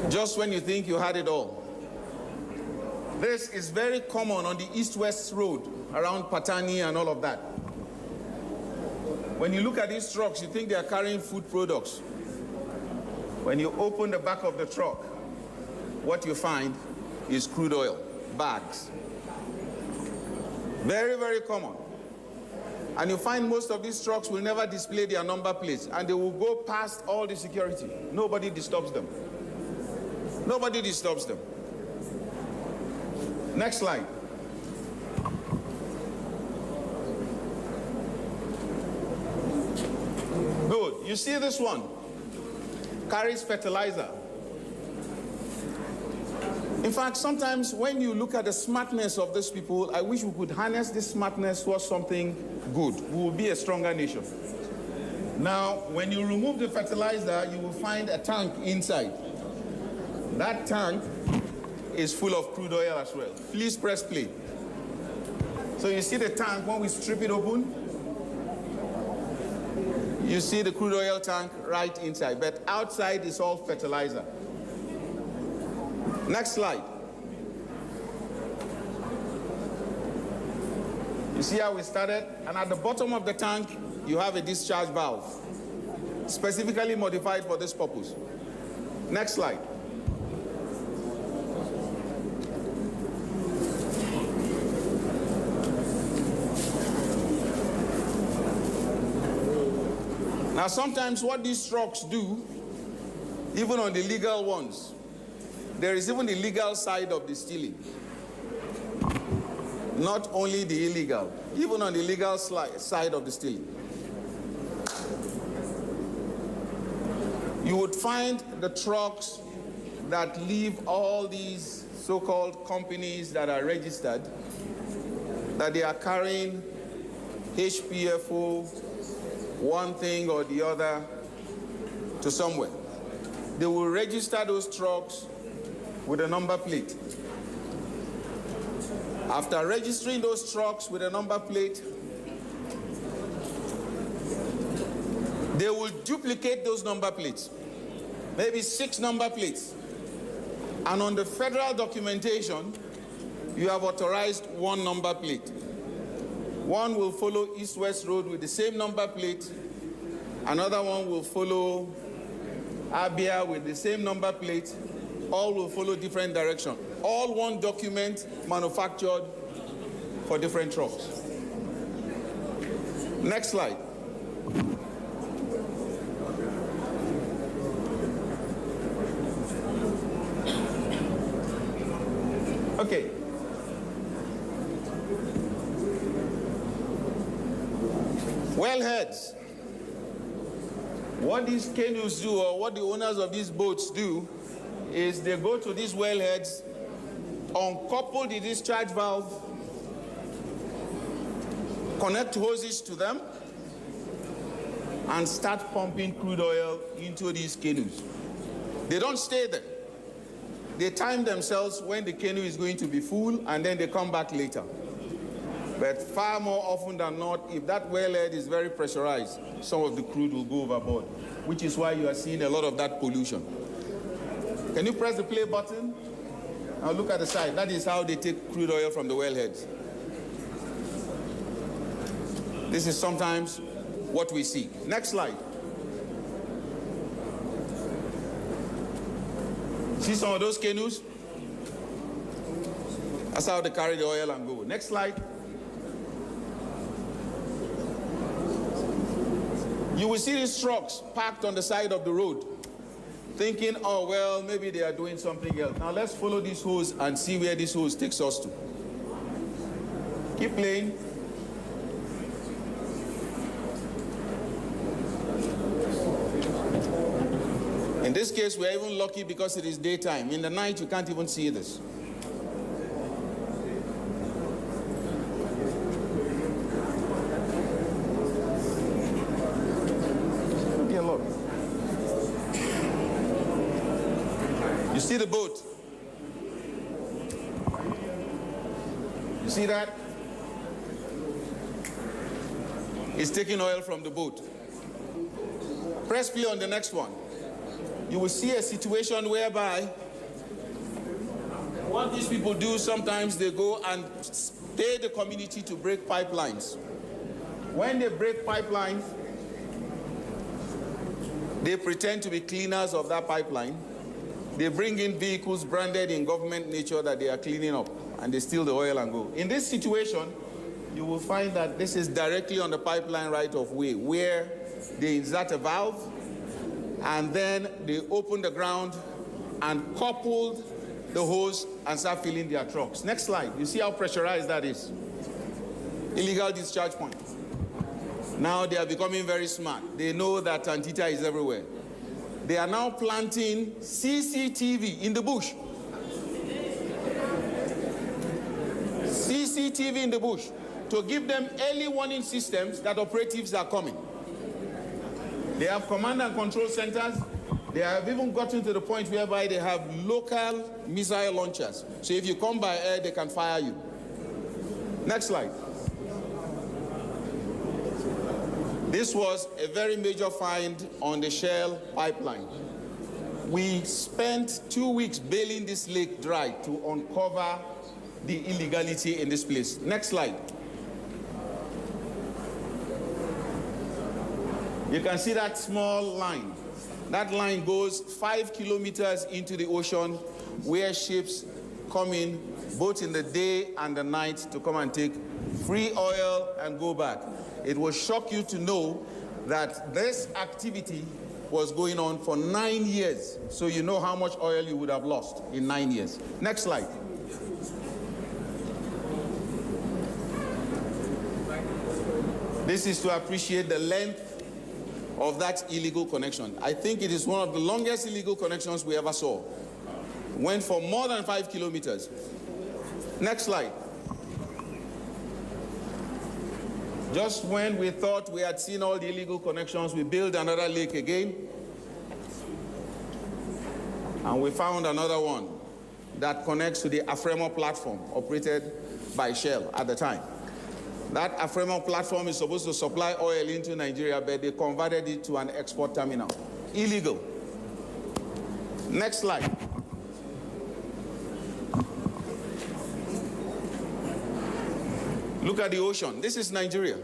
Just when you think you had it all. This is very common on the east-west road around Patani and all of that. When you look at these trucks, you think they are carrying food products. When you open the back of the truck, what you find is crude oil, bags. Very, very common. And you find most of these trucks will never display their number plates, and they will go past all the security. Nobody disturbs them. Nobody disturbs them. Next slide. Good. You see this one? Carries fertilizer. In fact, sometimes when you look at the smartness of these people, I wish we could harness this smartness towards something good. We will be a stronger nation. Now, when you remove the fertilizer, you will find a tank inside. That tank is full of crude oil as well. Please press play. So you see the tank, when we strip it open, you see the crude oil tank right inside, but outside is all fertilizer. Next slide. You see how we started? And at the bottom of the tank, you have a discharge valve, specifically modified for this purpose. Next slide. Now, sometimes what these trucks do, even on the legal ones, there is even the legal side of the stealing. Not only the illegal, even on the legal side of the stealing. You would find the trucks that leave all these so-called companies that are registered, that they are carrying HPFO, one thing or the other, to somewhere. They will register those trucks with a number plate. After registering those trucks with a number plate, they will duplicate those number plates, maybe 6 number plates. And on the federal documentation, you have authorized 1 number plate. One will follow East-West Road with the same number plate. Another one will follow Abia with the same number plate. All will follow different direction. All one document manufactured for different trucks. Next slide. Okay. Wellheads. What these canoes do, or what the owners of these boats do, is they go to these wellheads, uncouple the discharge valve, connect hoses to them, and start pumping crude oil into these canoes. They don't stay there. They time themselves when the canoe is going to be full, and then they come back later. But far more often than not, if that wellhead is very pressurized, some of the crude will go overboard, which is why you are seeing a lot of that pollution. Can you press the play button? Now look at the side. That is how they take crude oil from the wellheads. This is sometimes what we see. Next slide. See some of those canoes? That's how they carry the oil and go. Next slide. You will see these trucks parked on the side of the road, thinking, oh, well, maybe they are doing something else. Now let's follow this hose and see where this hose takes us to. Keep playing. In this case, we're even lucky because it is daytime. In the night, you can't even see this. You see that? It's taking oil from the boat. Press play on the next one. You will see a situation whereby what these people do, sometimes they go and pay the community to break pipelines. When they break pipelines, they pretend to be cleaners of that pipeline. They bring in vehicles branded in government nature that they are cleaning up, and they steal the oil and go. In this situation, you will find that this is directly on the pipeline right of way, where they insert a valve, and then they open the ground and coupled the hose and start filling their trucks. Next slide. You see how pressurized that is? Illegal discharge point. Now they are becoming very smart. They know that Antietam is everywhere. They are now planting CCTV in the bush. CCTV in the bush to give them early warning systems that operatives are coming. They have command and control centers. They have even gotten to the point whereby they have local missile launchers. So if you come by air, they can fire you. Next slide. This was a very major find on the Shell pipeline. We spent 2 weeks bailing this lake dry to uncover the illegality in this place. Next slide. You can see that small line. That line goes 5 kilometers into the ocean where ships come in both in the day and the night to come and take free oil and go back. It will shock you to know that this activity was going on for 9 years. So you know how much oil you would have lost in 9 years. Next slide. This is to appreciate the length of that illegal connection. I think it is one of the longest illegal connections we ever saw. Went for more than 5 kilometers. Next slide. Just when we thought we had seen all the illegal connections, we built another lake again. And we found another one that connects to the Afremo platform operated by Shell at the time. That Afremo platform is supposed to supply oil into Nigeria, but they converted it to an export terminal. Illegal. Next slide. Look at the ocean. This is Nigeria.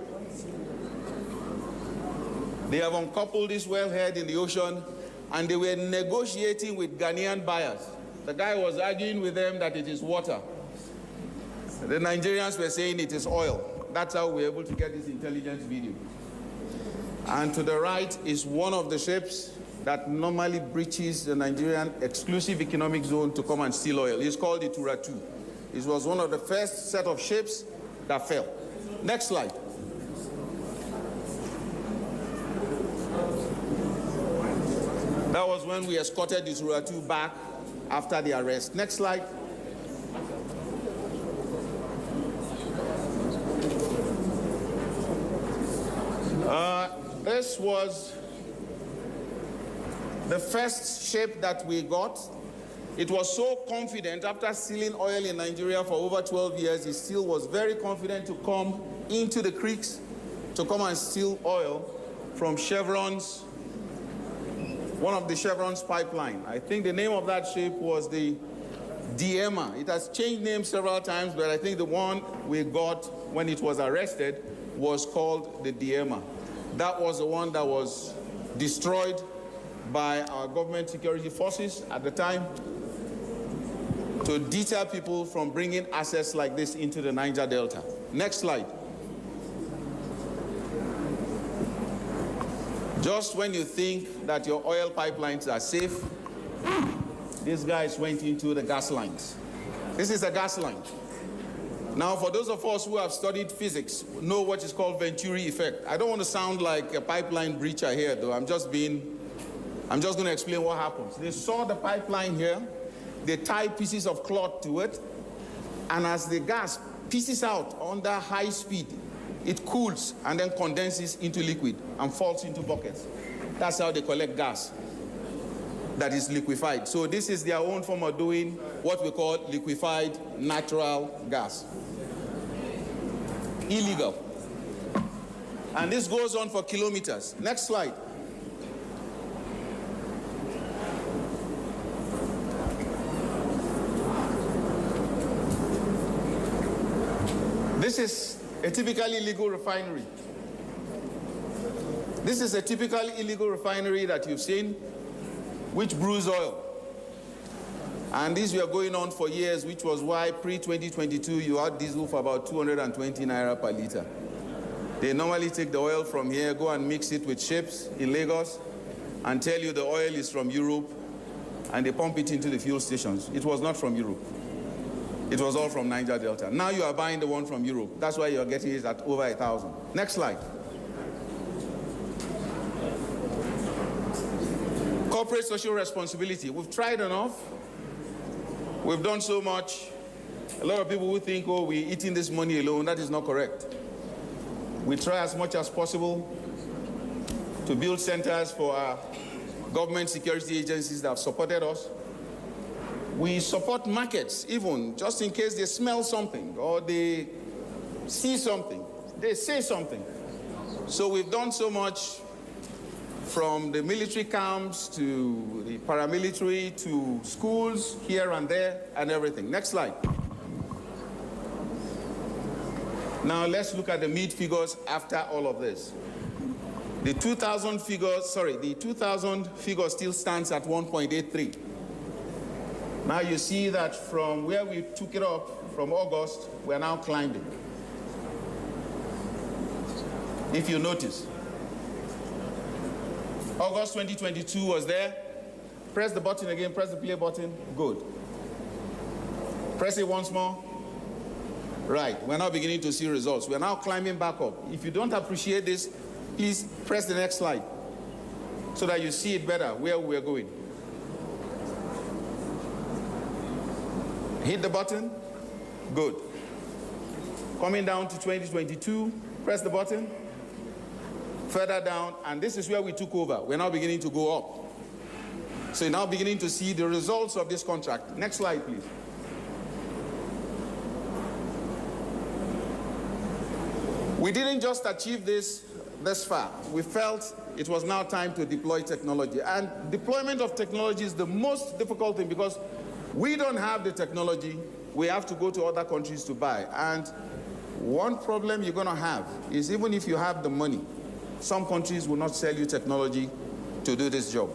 They have uncoupled this wellhead in the ocean, and they were negotiating with Ghanaian buyers. The guy was arguing with them that it is water. The Nigerians were saying it is oil. That's how we were able to get this intelligence video. And to the right is one of the ships that normally breaches the Nigerian exclusive economic zone to come and steal oil. It's called the Tura 2. It was one of the first set of ships that fell. Next slide. That was when we escorted the Tura 2 back after the arrest. Next slide. This was the first ship that we got. It was so confident after stealing oil in Nigeria for over 12 years, it still was very confident to come into the creeks to come and steal oil from Chevron's, one of the Chevron's pipeline. I think the name of that ship was the Diema. It has changed names several times, but I think the one we got when it was arrested was called the Diema. That was the one that was destroyed by our government security forces at the time to deter people from bringing assets like this into the Niger Delta. Next slide. Just when you think that your oil pipelines are safe, these guys went into the gas lines. This is a gas line. Now, for those of us who have studied physics, know what is called Venturi effect. I don't want to sound like a pipeline breacher here, though. I'm just going to explain what happens. They saw the pipeline here. They tie pieces of cloth to it. And as the gas pieces out under high speed, it cools and then condenses into liquid and falls into buckets. That's how they collect gas that is liquefied. So this is their own form of doing what we call liquefied natural gas. illegal. And this goes on for kilometers. Next slide. This is a typically illegal refinery. This is a typical illegal refinery that you've seen, which brews oil. And these were going on for years, which was why pre-2022 you had diesel for about 220 naira per liter. They normally take the oil from here, go and mix it with ships in Lagos, and tell you the oil is from Europe, and they pump it into the fuel stations. It was not from Europe. It was all from Niger Delta. Now you are buying the one from Europe. That's why you're getting it at over 1,000. Next slide. Corporate social responsibility. We've tried enough. We've done so much. A lot of people who think, oh, we're eating this money alone. That is not correct. We try as much as possible to build centers for our government security agencies that have supported us. We support markets, even just in case they smell something or they see something, they say something. So we've done so much, from the military camps to the paramilitary to schools here and there and everything. Next slide. Now let's look at the mid figures after all of this. The 2000 figure still stands at 1.83. Now you see that from where we took it up from August, we're now climbing. If you notice, August 2022 was there. Press the button again, press the play button. Good. Press it once more. Right, we're now beginning to see results. We're now climbing back up. If you don't appreciate this, please press the next slide so that you see it better where we're going. Hit the button. Good. Coming down to 2022, press the button. Further down, and this is where we took over. We're now beginning to go up. So you're now beginning to see the results of this contract. Next slide, please. We didn't just achieve this far. We felt it was now time to deploy technology. And deployment of technology is the most difficult thing because we don't have the technology. We have to go to other countries to buy. And one problem you're going to have is even if you have the money, some countries will not sell you technology to do this job.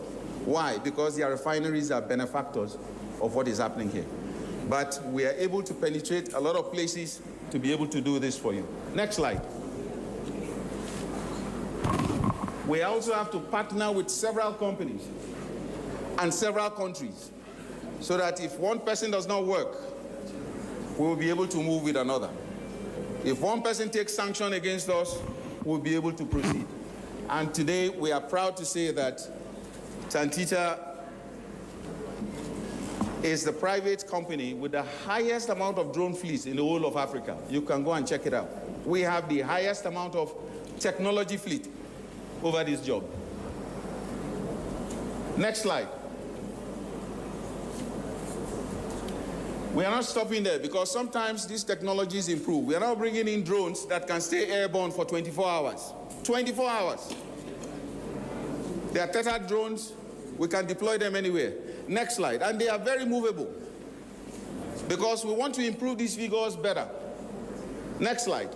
Why? Because their refineries are benefactors of what is happening here. But we are able to penetrate a lot of places to be able to do this for you. Next slide. We also have to partner with several companies and several countries so that if one person does not work, we will be able to move with another. If one person takes sanction against us, we'll be able to proceed. And today we are proud to say that Tantita is the private company with the highest amount of drone fleets in the whole of Africa. You can go and check it out. We have the highest amount of technology fleet over this job. Next slide. We are not stopping there because sometimes these technologies improve. We are now bringing in drones that can stay airborne for 24 hours. 24 hours. They are tethered drones. We can deploy them anywhere. Next slide. And they are very movable because we want to improve these figures better. Next slide.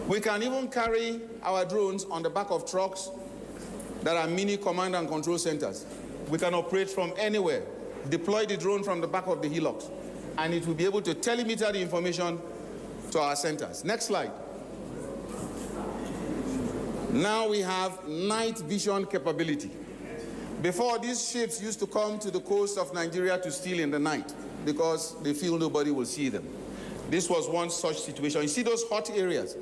We can even carry our drones on the back of trucks that are mini command and control centers. We can operate from anywhere. Deploy the drone from the back of the hillocks, and it will be able to telemeter the information to our centers. Next slide. Now we have night vision capability. Before, these ships used to come to the coast of Nigeria to steal in the night because they feel nobody will see them. This was one such situation. You see those hot areas?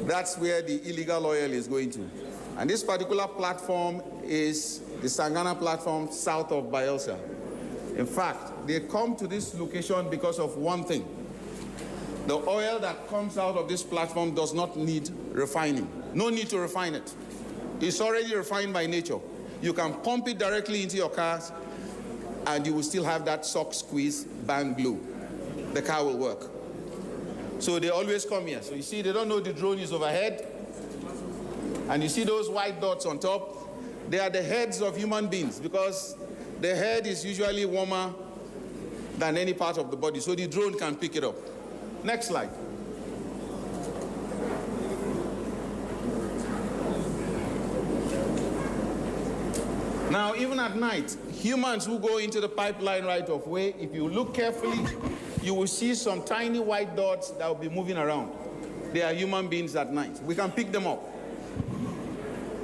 That's where the illegal oil is going to. And this particular platform is the Sangana platform south of Bayelsa. In fact, they come to this location because of one thing. The oil that comes out of this platform does not need refining. No need to refine it. It's already refined by nature. You can pump it directly into your cars and you will still have that sock squeeze bang glue. The car will work. So they always come here. So you see, they don't know the drone is overhead. And you see those white dots on top? They are the heads of human beings because the head is usually warmer than any part of the body. So the drone can pick it up. Next slide. Now, even at night, humans who go into the pipeline right of way, if you look carefully, you will see some tiny white dots that will be moving around. They are human beings at night. We can pick them up.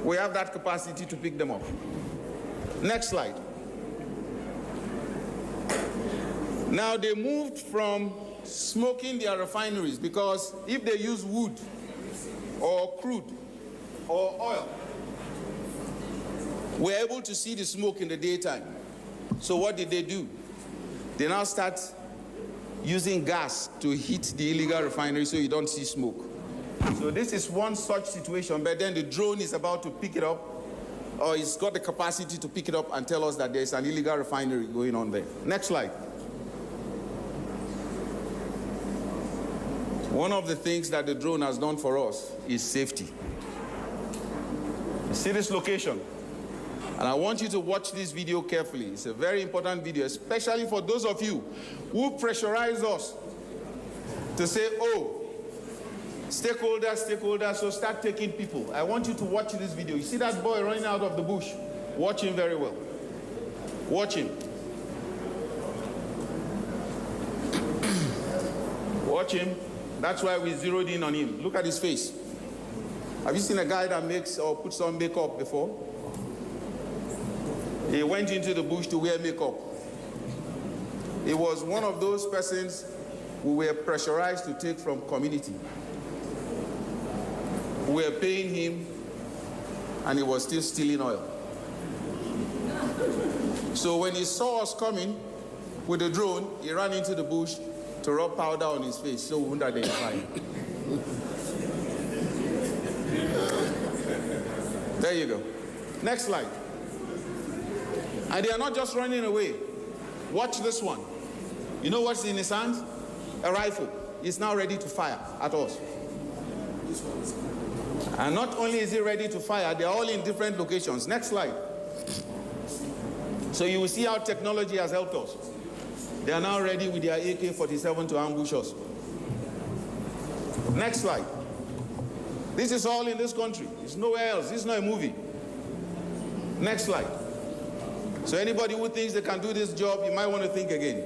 We have that capacity to pick them up. Next slide. Now, they moved from smoking their refineries because if they use wood or crude or oil, we're able to see the smoke in the daytime. So what did they do? They now start using gas to heat the illegal refinery so you don't see smoke. So this is one such situation, but then the drone is about to pick it up, or it's got the capacity to pick it up and tell us that there's an illegal refinery going on there. Next slide. One of the things that the drone has done for us is safety. You see this location? And I want you to watch this video carefully. It's a very important video, especially for those of you who pressurize us to say, oh, stakeholders, so start taking people. I want you to watch this video. You see that boy running out of the bush? Watch him very well. Watch him. Watch him. That's why we zeroed in on him. Look at his face. Have you seen a guy that makes or puts on makeup before? He went into the bush to wear makeup. He was one of those persons who were pressurized to take from community. We were paying him, and he was still stealing oil. So when he saw us coming with the drone, he ran into the bush to rub powder on his face so we wouldn't identify him. There you go. Next slide. And they are not just running away. Watch this one. You know what's in his hands? A rifle. He's now ready to fire at us. And not only is he ready to fire, they're all in different locations. Next slide. So you will see how technology has helped us. They are now ready with their AK-47 to ambush us. Next slide. This is all in this country. It's nowhere else. This is not a movie. Next slide. So anybody who thinks they can do this job, you might want to think again.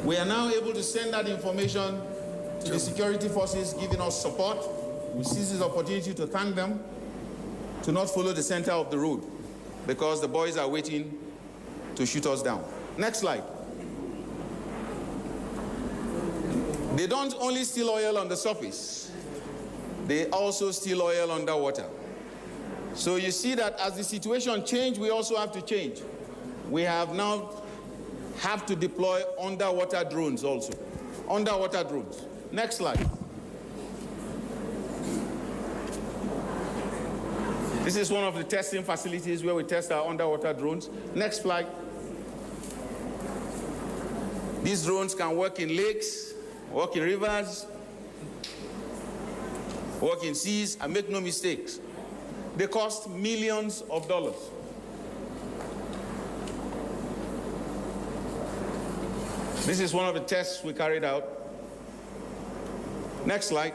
We are now able to send that information to the security forces giving us support. We seize this opportunity to thank them to not follow the center of the road because the boys are waiting to shoot us down. Next slide. They don't only steal oil on the surface, they also steal oil underwater. So you see that as the situation changes, we also have to change. We have to deploy underwater drones also. Underwater drones. Next slide. This is one of the testing facilities where we test our underwater drones. Next slide. These drones can work in lakes, work in rivers, work in seas, and make no mistakes. They cost millions of dollars. This is one of the tests we carried out. Next slide.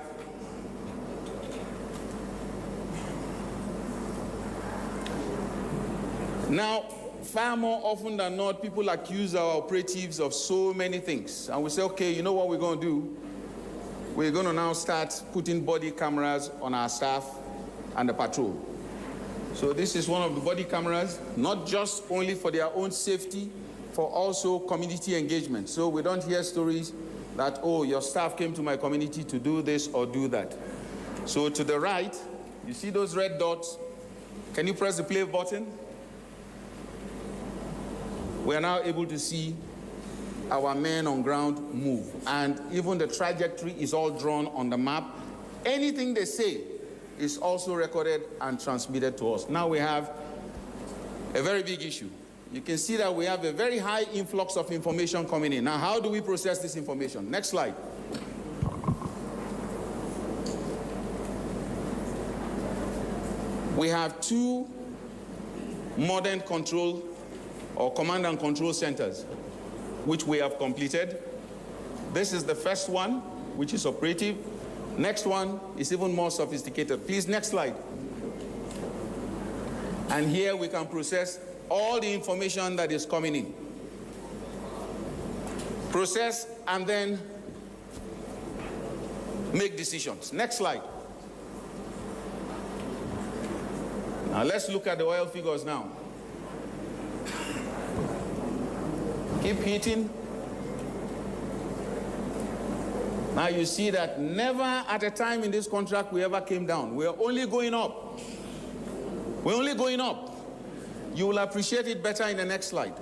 Now, far more often than not, people accuse our operatives of so many things. And we say, okay, you know what we're going to do? We're going to now start putting body cameras on our staff and the patrol. So this is one of the body cameras, not just only for their own safety, for also community engagement. So we don't hear stories that, oh, your staff came to my community to do this or do that. So to the right, you see those red dots? Can you press the play button? We are now able to see our men on ground move. And even the trajectory is all drawn on the map. Anything they say is also recorded and transmitted to us. Now we have a very big issue. you can see that we have a very high influx of information coming in. Now, how do we process this information? Next slide. We have two modern control or command and control centers, which we have completed. This is the first one, which is operative. Next one is even more sophisticated. Please, next slide. And here we can process all the information that is coming in. Process and then make decisions. Next slide. Now let's look at the oil figures now. Keep hitting. Now you see that never at a time in this contract we ever came down. We are only going up. We're only going up. You will appreciate it better in the next slide.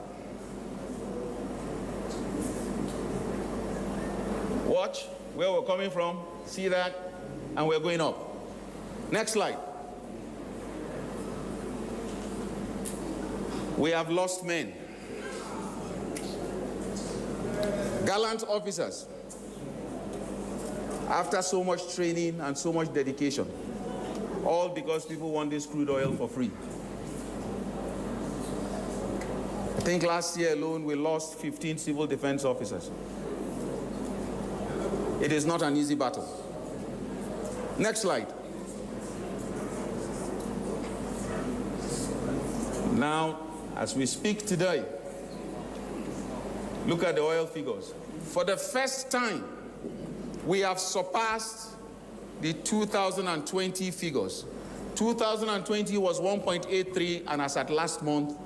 Watch where we're coming from. See that? And we're going up. Next slide. We have lost men. Gallant officers. After so much training and so much dedication, all because people want this crude oil for free. I think last year alone we lost 15 civil defense officers. It is not an easy battle. Next slide. Now, as we speak today, look at the oil figures. For the first time, we have surpassed the 2020 figures. 2020 was 1.83, and as at last month,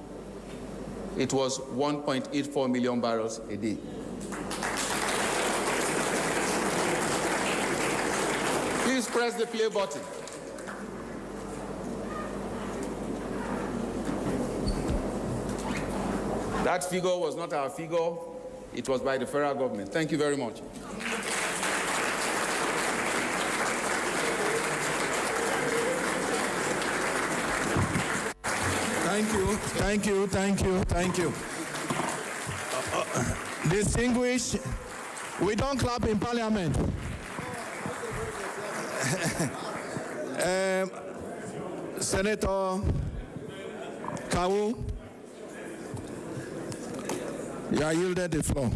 it was 1.84 million barrels a day. Please press the play button. That figure was not our figure. It was by the federal government. Thank you very much. Thank you. Distinguished, we don't clap in Parliament. Senator Kawu, you are yielded the floor.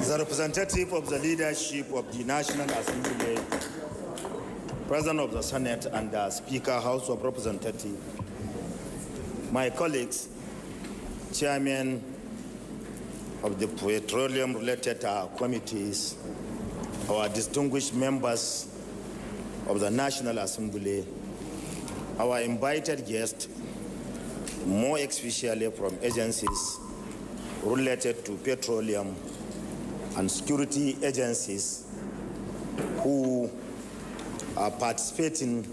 The representative of the leadership of the National Assembly, President of the Senate and Speaker, House of Representatives, my colleagues, Chairman of the petroleum-related committees, our distinguished members of the National Assembly, our invited guests, more especially from agencies related to petroleum and security agencies who are participating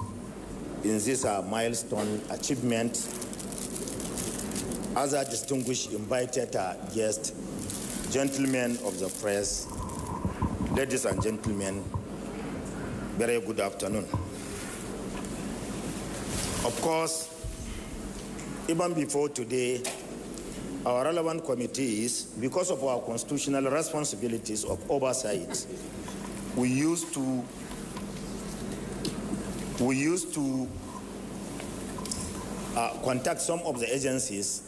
in this milestone achievement, other distinguished invited guests, gentlemen of the press, ladies and gentlemen, very good afternoon. Of course, even before today, our relevant committees, because of our constitutional responsibilities of oversight, we used to contact some of the agencies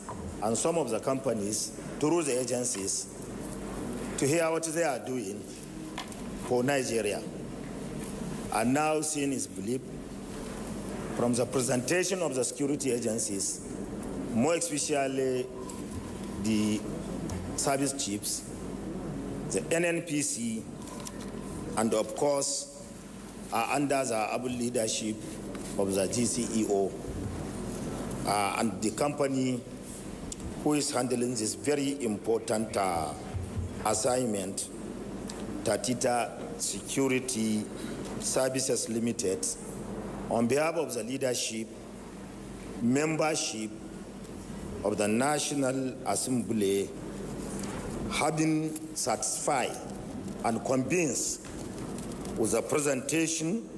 and some of the companies through the agencies to hear what they are doing for Nigeria. And now, seeing is believed, from the presentation of the security agencies, more especially the service chiefs, the NNPC, and of course, under the able leadership of the GCEO, and the company who is handling this very important assignment, Tatita Security Services Limited, on behalf of the leadership, membership of the National Assembly, having satisfied and convinced with the presentation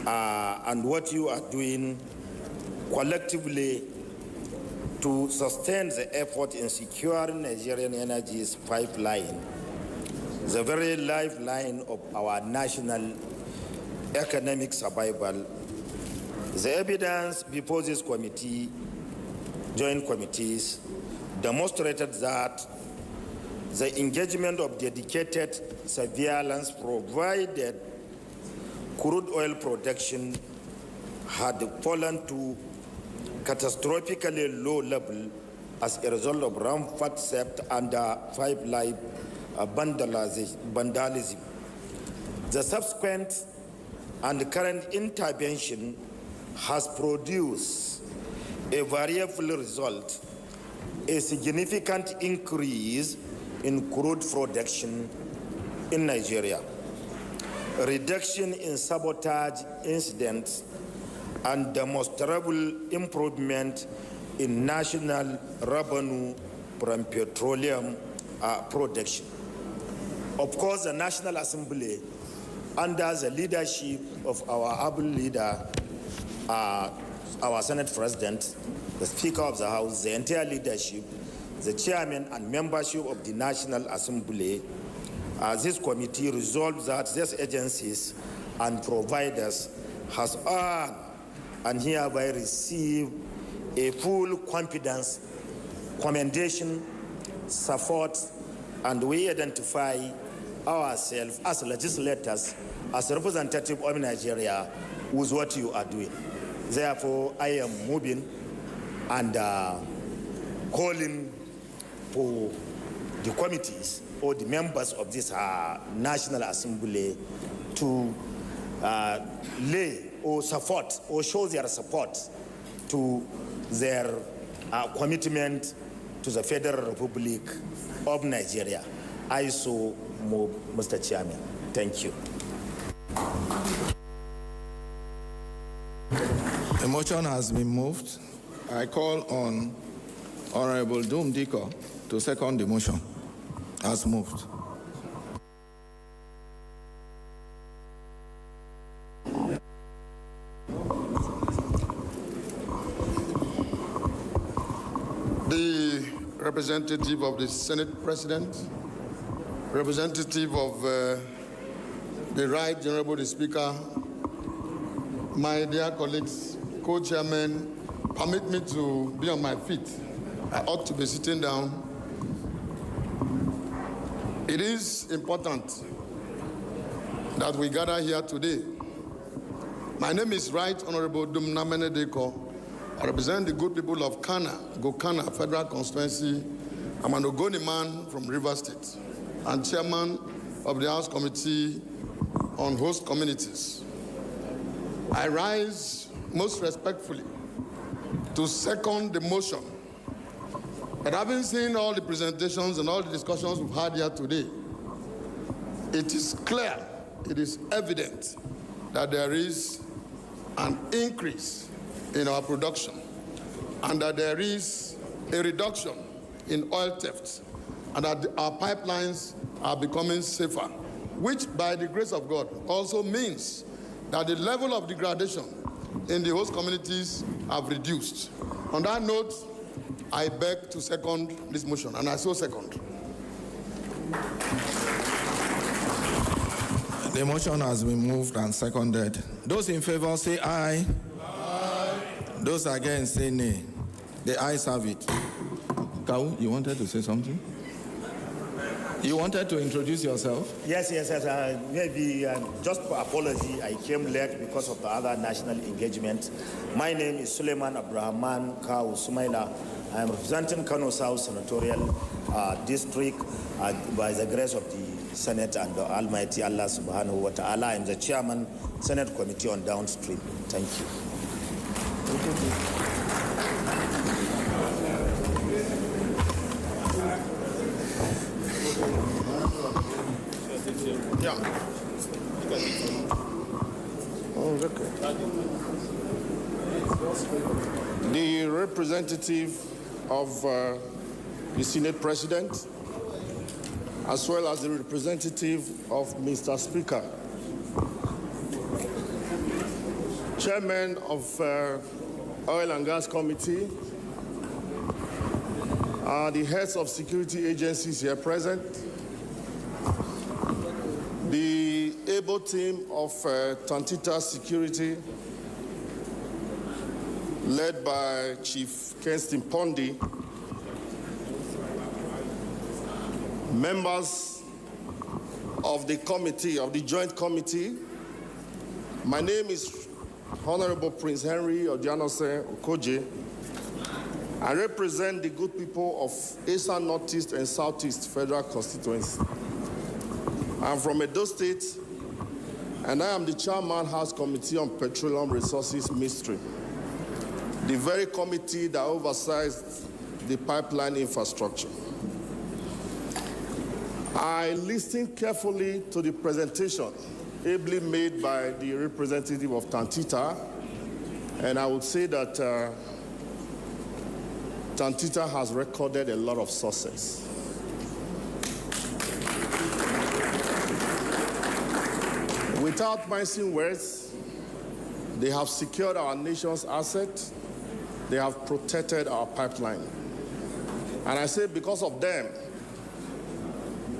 and what you are doing collectively to sustain the effort in securing Nigerian energy's pipeline, the very lifeline of our national economic survival. The evidence before this committee, joint committees, demonstrated that the engagement of dedicated surveillance provided crude oil production had fallen to catastrophically low level as a result of rampant theft and pipeline vandalism. The subsequent and current intervention has produced a variable result, a significant increase in crude production in Nigeria, a reduction in sabotage incidents, and demonstrable improvement in national revenue from petroleum production. Of course, the National Assembly, under the leadership of our able leader, our Senate President, the Speaker of the House, the entire leadership, the Chairman and membership of the National Assembly, this committee resolved that these agencies and providers has earned and hereby receive a full confidence, commendation, support, and we identify ourselves as legislators, as representatives of Nigeria, with what you are doing. Therefore, I am moving and calling for the committees or the members of this National Assembly to lay or support or show their support to their commitment to the Federal Republic of Nigeria. I so move, Mr. Chairman. Thank you. The motion has been moved. I call on Honorable Dum Diko to second the motion as moved. The representative of the Senate President, representative of the Right Honorable the Speaker, my dear colleagues, co-chairmen, permit me to be on my feet. I ought to be sitting down. It is important that we gather here today. My name is Right Honorable Dumnamene Deko. I represent the good people of Gokana Federal Constituency. I'm an Ogoni man from Rivers State and chairman of the House Committee on Host Communities. I rise most respectfully to second the motion. But having seen all the presentations and all the discussions we've had here today, it is clear, it is evident that there is an increase in our production and that there is a reduction in oil theft and that our pipelines are becoming safer, which by the grace of God also means that the level of degradation in the host communities have reduced. On that note, I beg to second this motion, and I so second. The motion has been moved and seconded. Those in favor say aye. Aye. Those against say nay. The ayes have it. Kau, you wanted to say something? You wanted to introduce yourself? Yes. Maybe just for apology, I came late because of the other national engagement. My name is Suleiman Abrahaman Kau Sumaila. I am representing Kano South Senatorial District by the grace of the Senate and the Almighty Allah Subhanahu wa Ta'ala. I am the chairman, Senate Committee on Downstream. Thank you. Yeah. Oh, okay. The representative of the Senate President, as well as the representative of Mr. Speaker. Chairman of Oil and Gas Committee, the heads of security agencies here present, the able team of Tantita Security, led by Chief Kenstin Pondi, members of the committee, of the joint committee. My name is Honorable Prince Henry Odianose Okoje. I represent the good people of Eastern, Northeast, and Southeast Federal Constituency. I'm from Edo State, and I am the Chairman House Committee on Petroleum Resources Ministry, the very committee that oversees the pipeline infrastructure. I listened carefully to the presentation ably made by the representative of Tantita, and I would say that Tantita has recorded a lot of success. Without mincing words, they have secured our nation's assets, they have protected our pipeline. And I say because of them,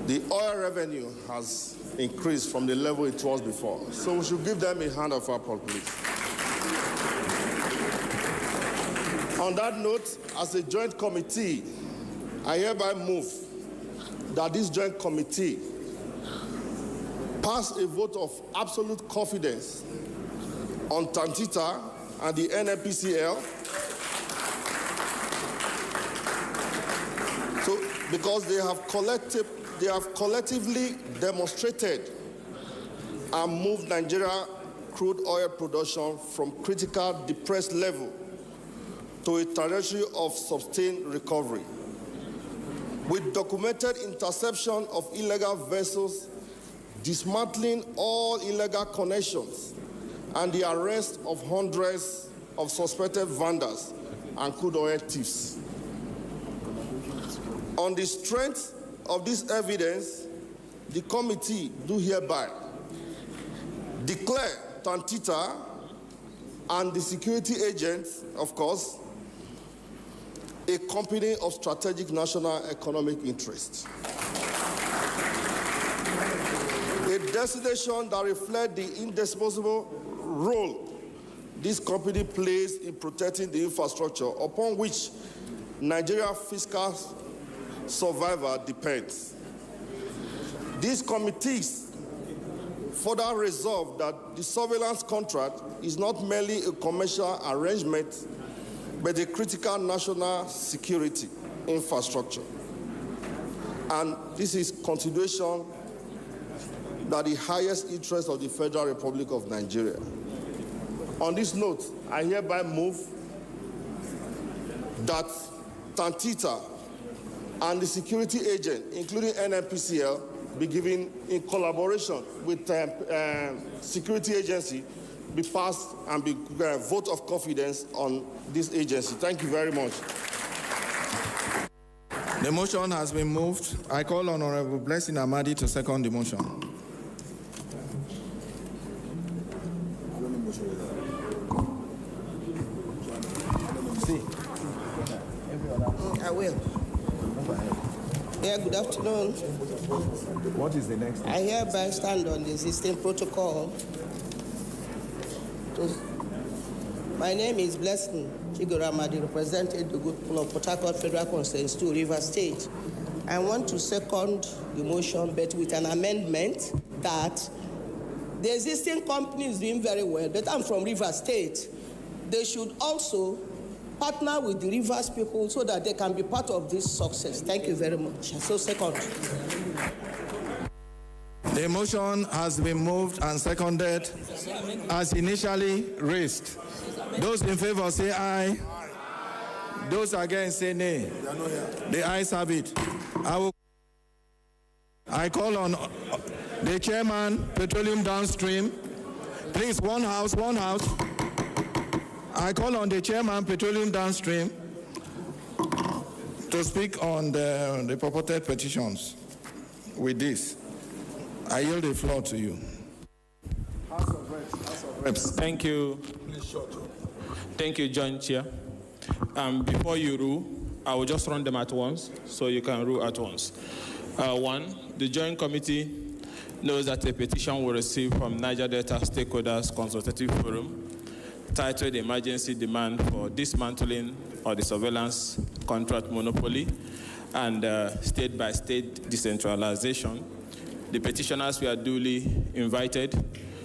the oil revenue has increased from the level it was before. So we should give them a hand of applause, please. On that note, as a joint committee, I hereby move that this joint committee pass a vote of absolute confidence on Tantita and the NNPCL. So, because they have collectively demonstrated and moved Nigeria crude oil production from critical depressed level to a trajectory of sustained recovery, with documented interception of illegal vessels, dismantling all illegal connections, and the arrest of hundreds of suspected vandals and crude oil thieves. On the strength of this evidence, the committee do hereby declare Tantita and the security agents, of course, a company of strategic national economic interest. A designation that reflects the indispensable role this company plays in protecting the infrastructure upon which Nigeria's fiscal survival depends. These committees further resolve that the surveillance contract is not merely a commercial arrangement, but a critical national security infrastructure. And this is continuation that the highest interest of the Federal Republic of Nigeria. On this note, I hereby move that Tantita and the security agent, including NNPCL, be given in collaboration with security agency, be passed and be vote of confidence on this agency. Thank you very much. The motion has been moved. I call on Honorable Blessing Amadi to second the motion. I will. Yeah, good afternoon. What is the next thing? I hereby stand on the existing protocol. My name is Blessing Chigoramadi, representing the good people of Port Harcourt Federal Constituency to River State. I want to second the motion, but with an amendment that the existing company is doing very well, but I'm from River State. They should also partner with the Rivers people so that they can be part of this success. Thank you very much. So second. The motion has been moved and seconded as initially raised. Those in favor say aye. Those against say nay. The ayes have it. I call on the chairman, Petroleum Downstream. Please, one house, one house. I call on the chairman, Petroleum Downstream, to speak on the purported petitions. With this, I yield the floor to you. Reps. Thank you. Thank you, Joint Chair. Before you rule, I will just run them at once, so you can rule at once. One, the Joint Committee knows that a petition will receive from Niger Delta Stakeholders Consultative Forum titled Emergency Demand for Dismantling of the Surveillance Contract Monopoly and State-by-State Decentralization. The petitioners were duly invited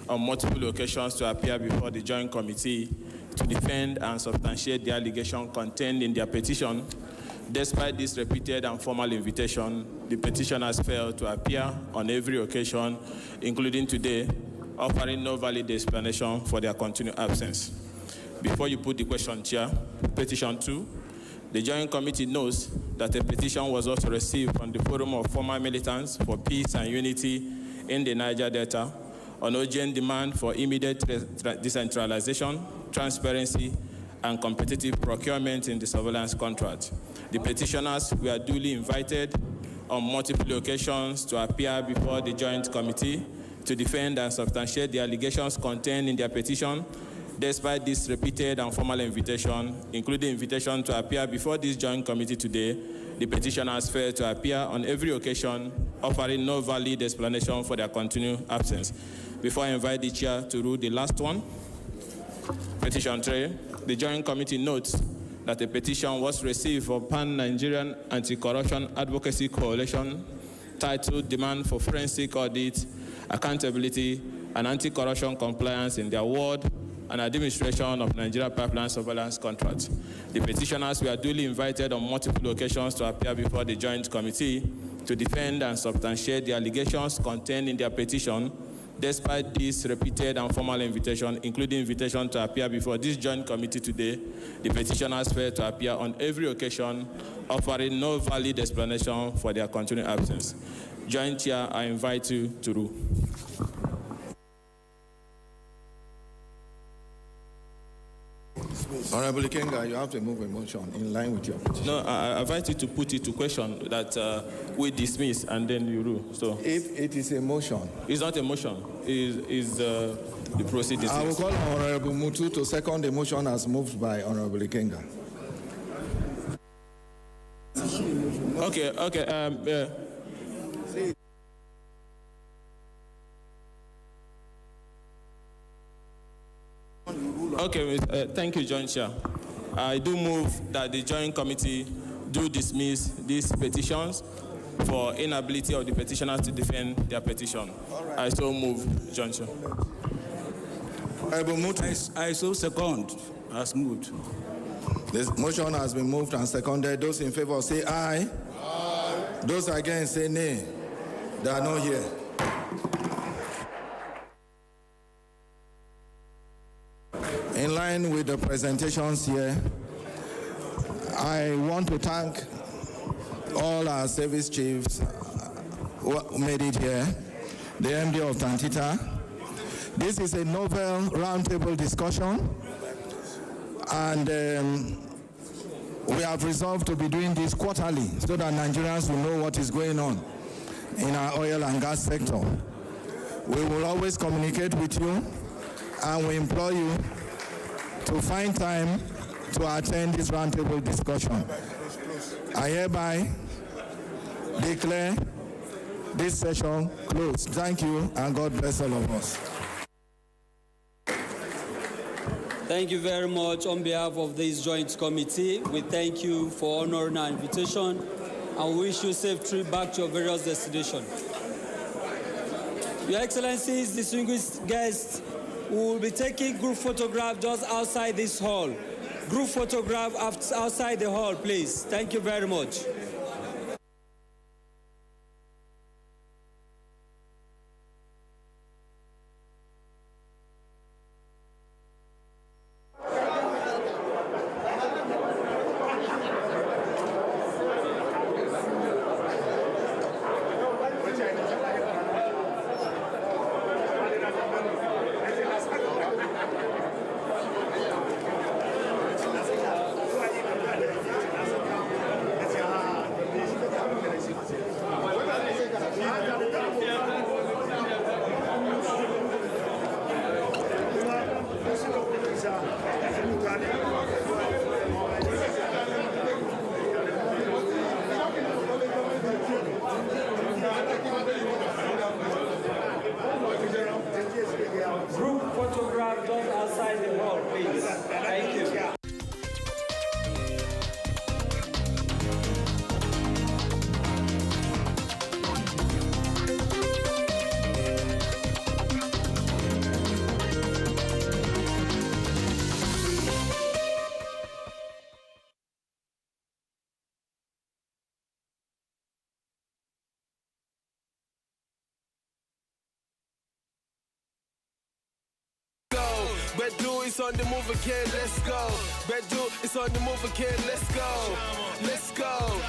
on multiple occasions to appear before the Joint Committee to defend and substantiate the allegation contained in their petition. Despite this repeated and formal invitation, the petitioners failed to appear on every occasion, including today, offering no valid explanation for their continued absence. Before you put the question, Chair, petition 2, the Joint Committee knows that a petition was also received from the Forum of Former Militants for Peace and Unity in the Niger Delta on urgent demand for immediate decentralization, transparency, and competitive procurement in the surveillance contract. The petitioners were duly invited on multiple occasions to appear before the Joint Committee to defend and substantiate the allegations contained in their petition. Despite this repeated and formal invitation, including invitation to appear before this Joint Committee today, the petitioners failed to appear on every occasion, offering no valid explanation for their continued absence. Before I invite the Chair to rule the last one, petition 3, the Joint Committee notes that a petition was received for Pan-Nigerian Anti-Corruption Advocacy Coalition titled Demand for Forensic Audit, Accountability, and Anti-Corruption Compliance in the Award and Administration of Nigeria Pipeline Surveillance Contract. The petitioners were duly invited on multiple occasions to appear before the Joint Committee to defend and substantiate the allegations contained in their petition. Despite this repeated and formal invitation, including invitation to appear before this Joint Committee today, the petitioners failed to appear on every occasion, offering no valid explanation for their continued absence. Joint Chair, I invite you to rule. Honorable Ikenga, you have to move a motion in line with your petition. No, I invite you to put it to question that we dismiss and then you rule. So, if it is a motion, it's not a motion. Is the proceedings. I will call Honorable Mutu to second the motion as moved by Honorable Ikenga. Okay. Okay, thank you, Joint Chair. I do move that the Joint Committee do dismiss these petitions for inability of the petitioners to defend their petition. Right. I so move, Joint Chair. I so second as moved. This motion has been moved and seconded. Those in favor say aye. Aye. Those against say nay. They are not here. In line with the presentations here, I want to thank all our service chiefs who made it here, the MD of Tantita. This is a novel roundtable discussion, and we have resolved to be doing this quarterly so that Nigerians will know what is going on in our oil and gas sector. We will always communicate with you, and we implore you to find time to attend this roundtable discussion. I hereby declare this session closed. Thank you, and God bless all of us. Thank you very much. On behalf of this Joint Committee, we thank you for honoring our invitation and wish you safe trip back to your various destinations. Your Excellencies, distinguished guests, we will be taking group photograph just outside this hall. Group photograph outside the hall, please. Thank you very much. wins. Thank you. Bedu is on the move again, let's go. Bedu is on the move again, let's go. Let's go.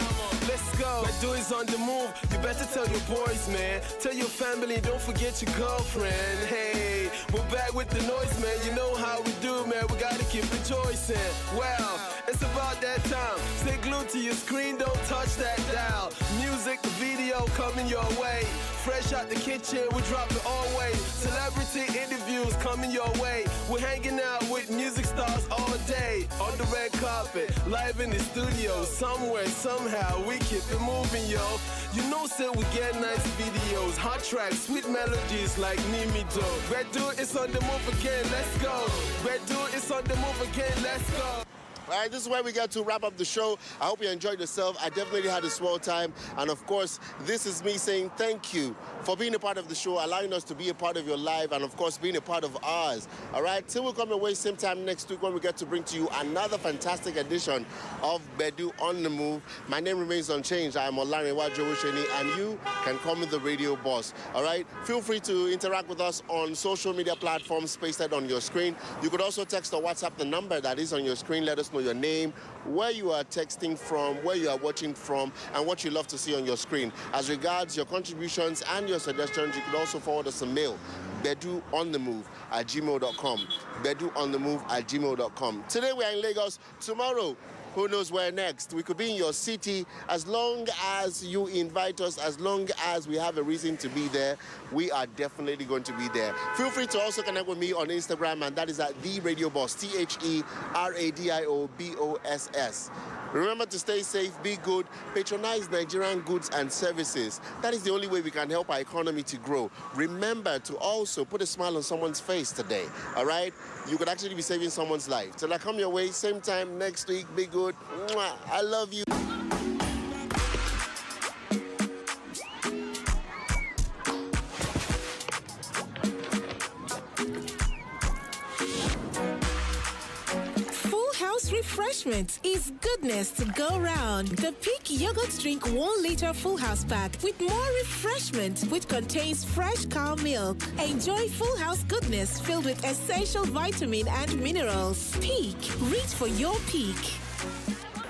Let's go. Bedu is on the move. You better tell your boys, man. Tell your family, don't forget your girlfriend. Hey, we're back with the noise, man. You know how we do, man. We gotta keep rejoicing. Well, it's about that time. Stay glued to your screen, don't touch that dial. Music, video coming your way. Fresh out the kitchen, we drop it all way. Celebrity interviews coming your way. We're hanging out with music stars all day. On the red carpet, live in the studio. Somewhere, somehow, we keep it moving, yo. You know, say we get nice videos, hot tracks, sweet melodies like Nimi Do. Bedu is on the move again, let's go. Bedu is on the move again, let's go. All right, this is where we get to wrap up the show. I hope you enjoyed yourself. I definitely had a swell time. And of course, this is me saying thank you for being a part of the show, allowing us to be a part of your life, and of course, being a part of ours. All right, till we come away same time next week when we get to bring to you another fantastic edition of Bedu on the Move. My name remains unchanged. I am Olarinwa Jowosheni, and you can call me the radio boss. All right, feel free to interact with us on social media platforms pasted on your screen. You could also text or WhatsApp the number that is on your screen. Let us know your name, where you are texting from, where you are watching from, and what you love to see on your screen. As regards your contributions and your suggestions, you can also forward us a mail, beduonthemove@gmail.com. beduonthemove@gmail.com. Today we are in Lagos. Tomorrow, who knows where next? We could be in your city. As long as you invite us, as long as we have a reason to be there, we are definitely going to be there. Feel free to also connect with me on Instagram, and that is at TheRadioBoss, TheRadioBoss. Remember to stay safe, be good, patronize Nigerian goods and services. That is the only way we can help our economy to grow. Remember to also put a smile on someone's face today, all right? You could actually be saving someone's life. Till I come your way, same time next week, be good. Mwah. I love you. Refreshment is goodness to go round. The Peak Yogurt Drink 1 liter Full House pack with more refreshment, which contains fresh cow milk. Enjoy Full House goodness filled with essential vitamin and minerals. Peak. Reach for your peak.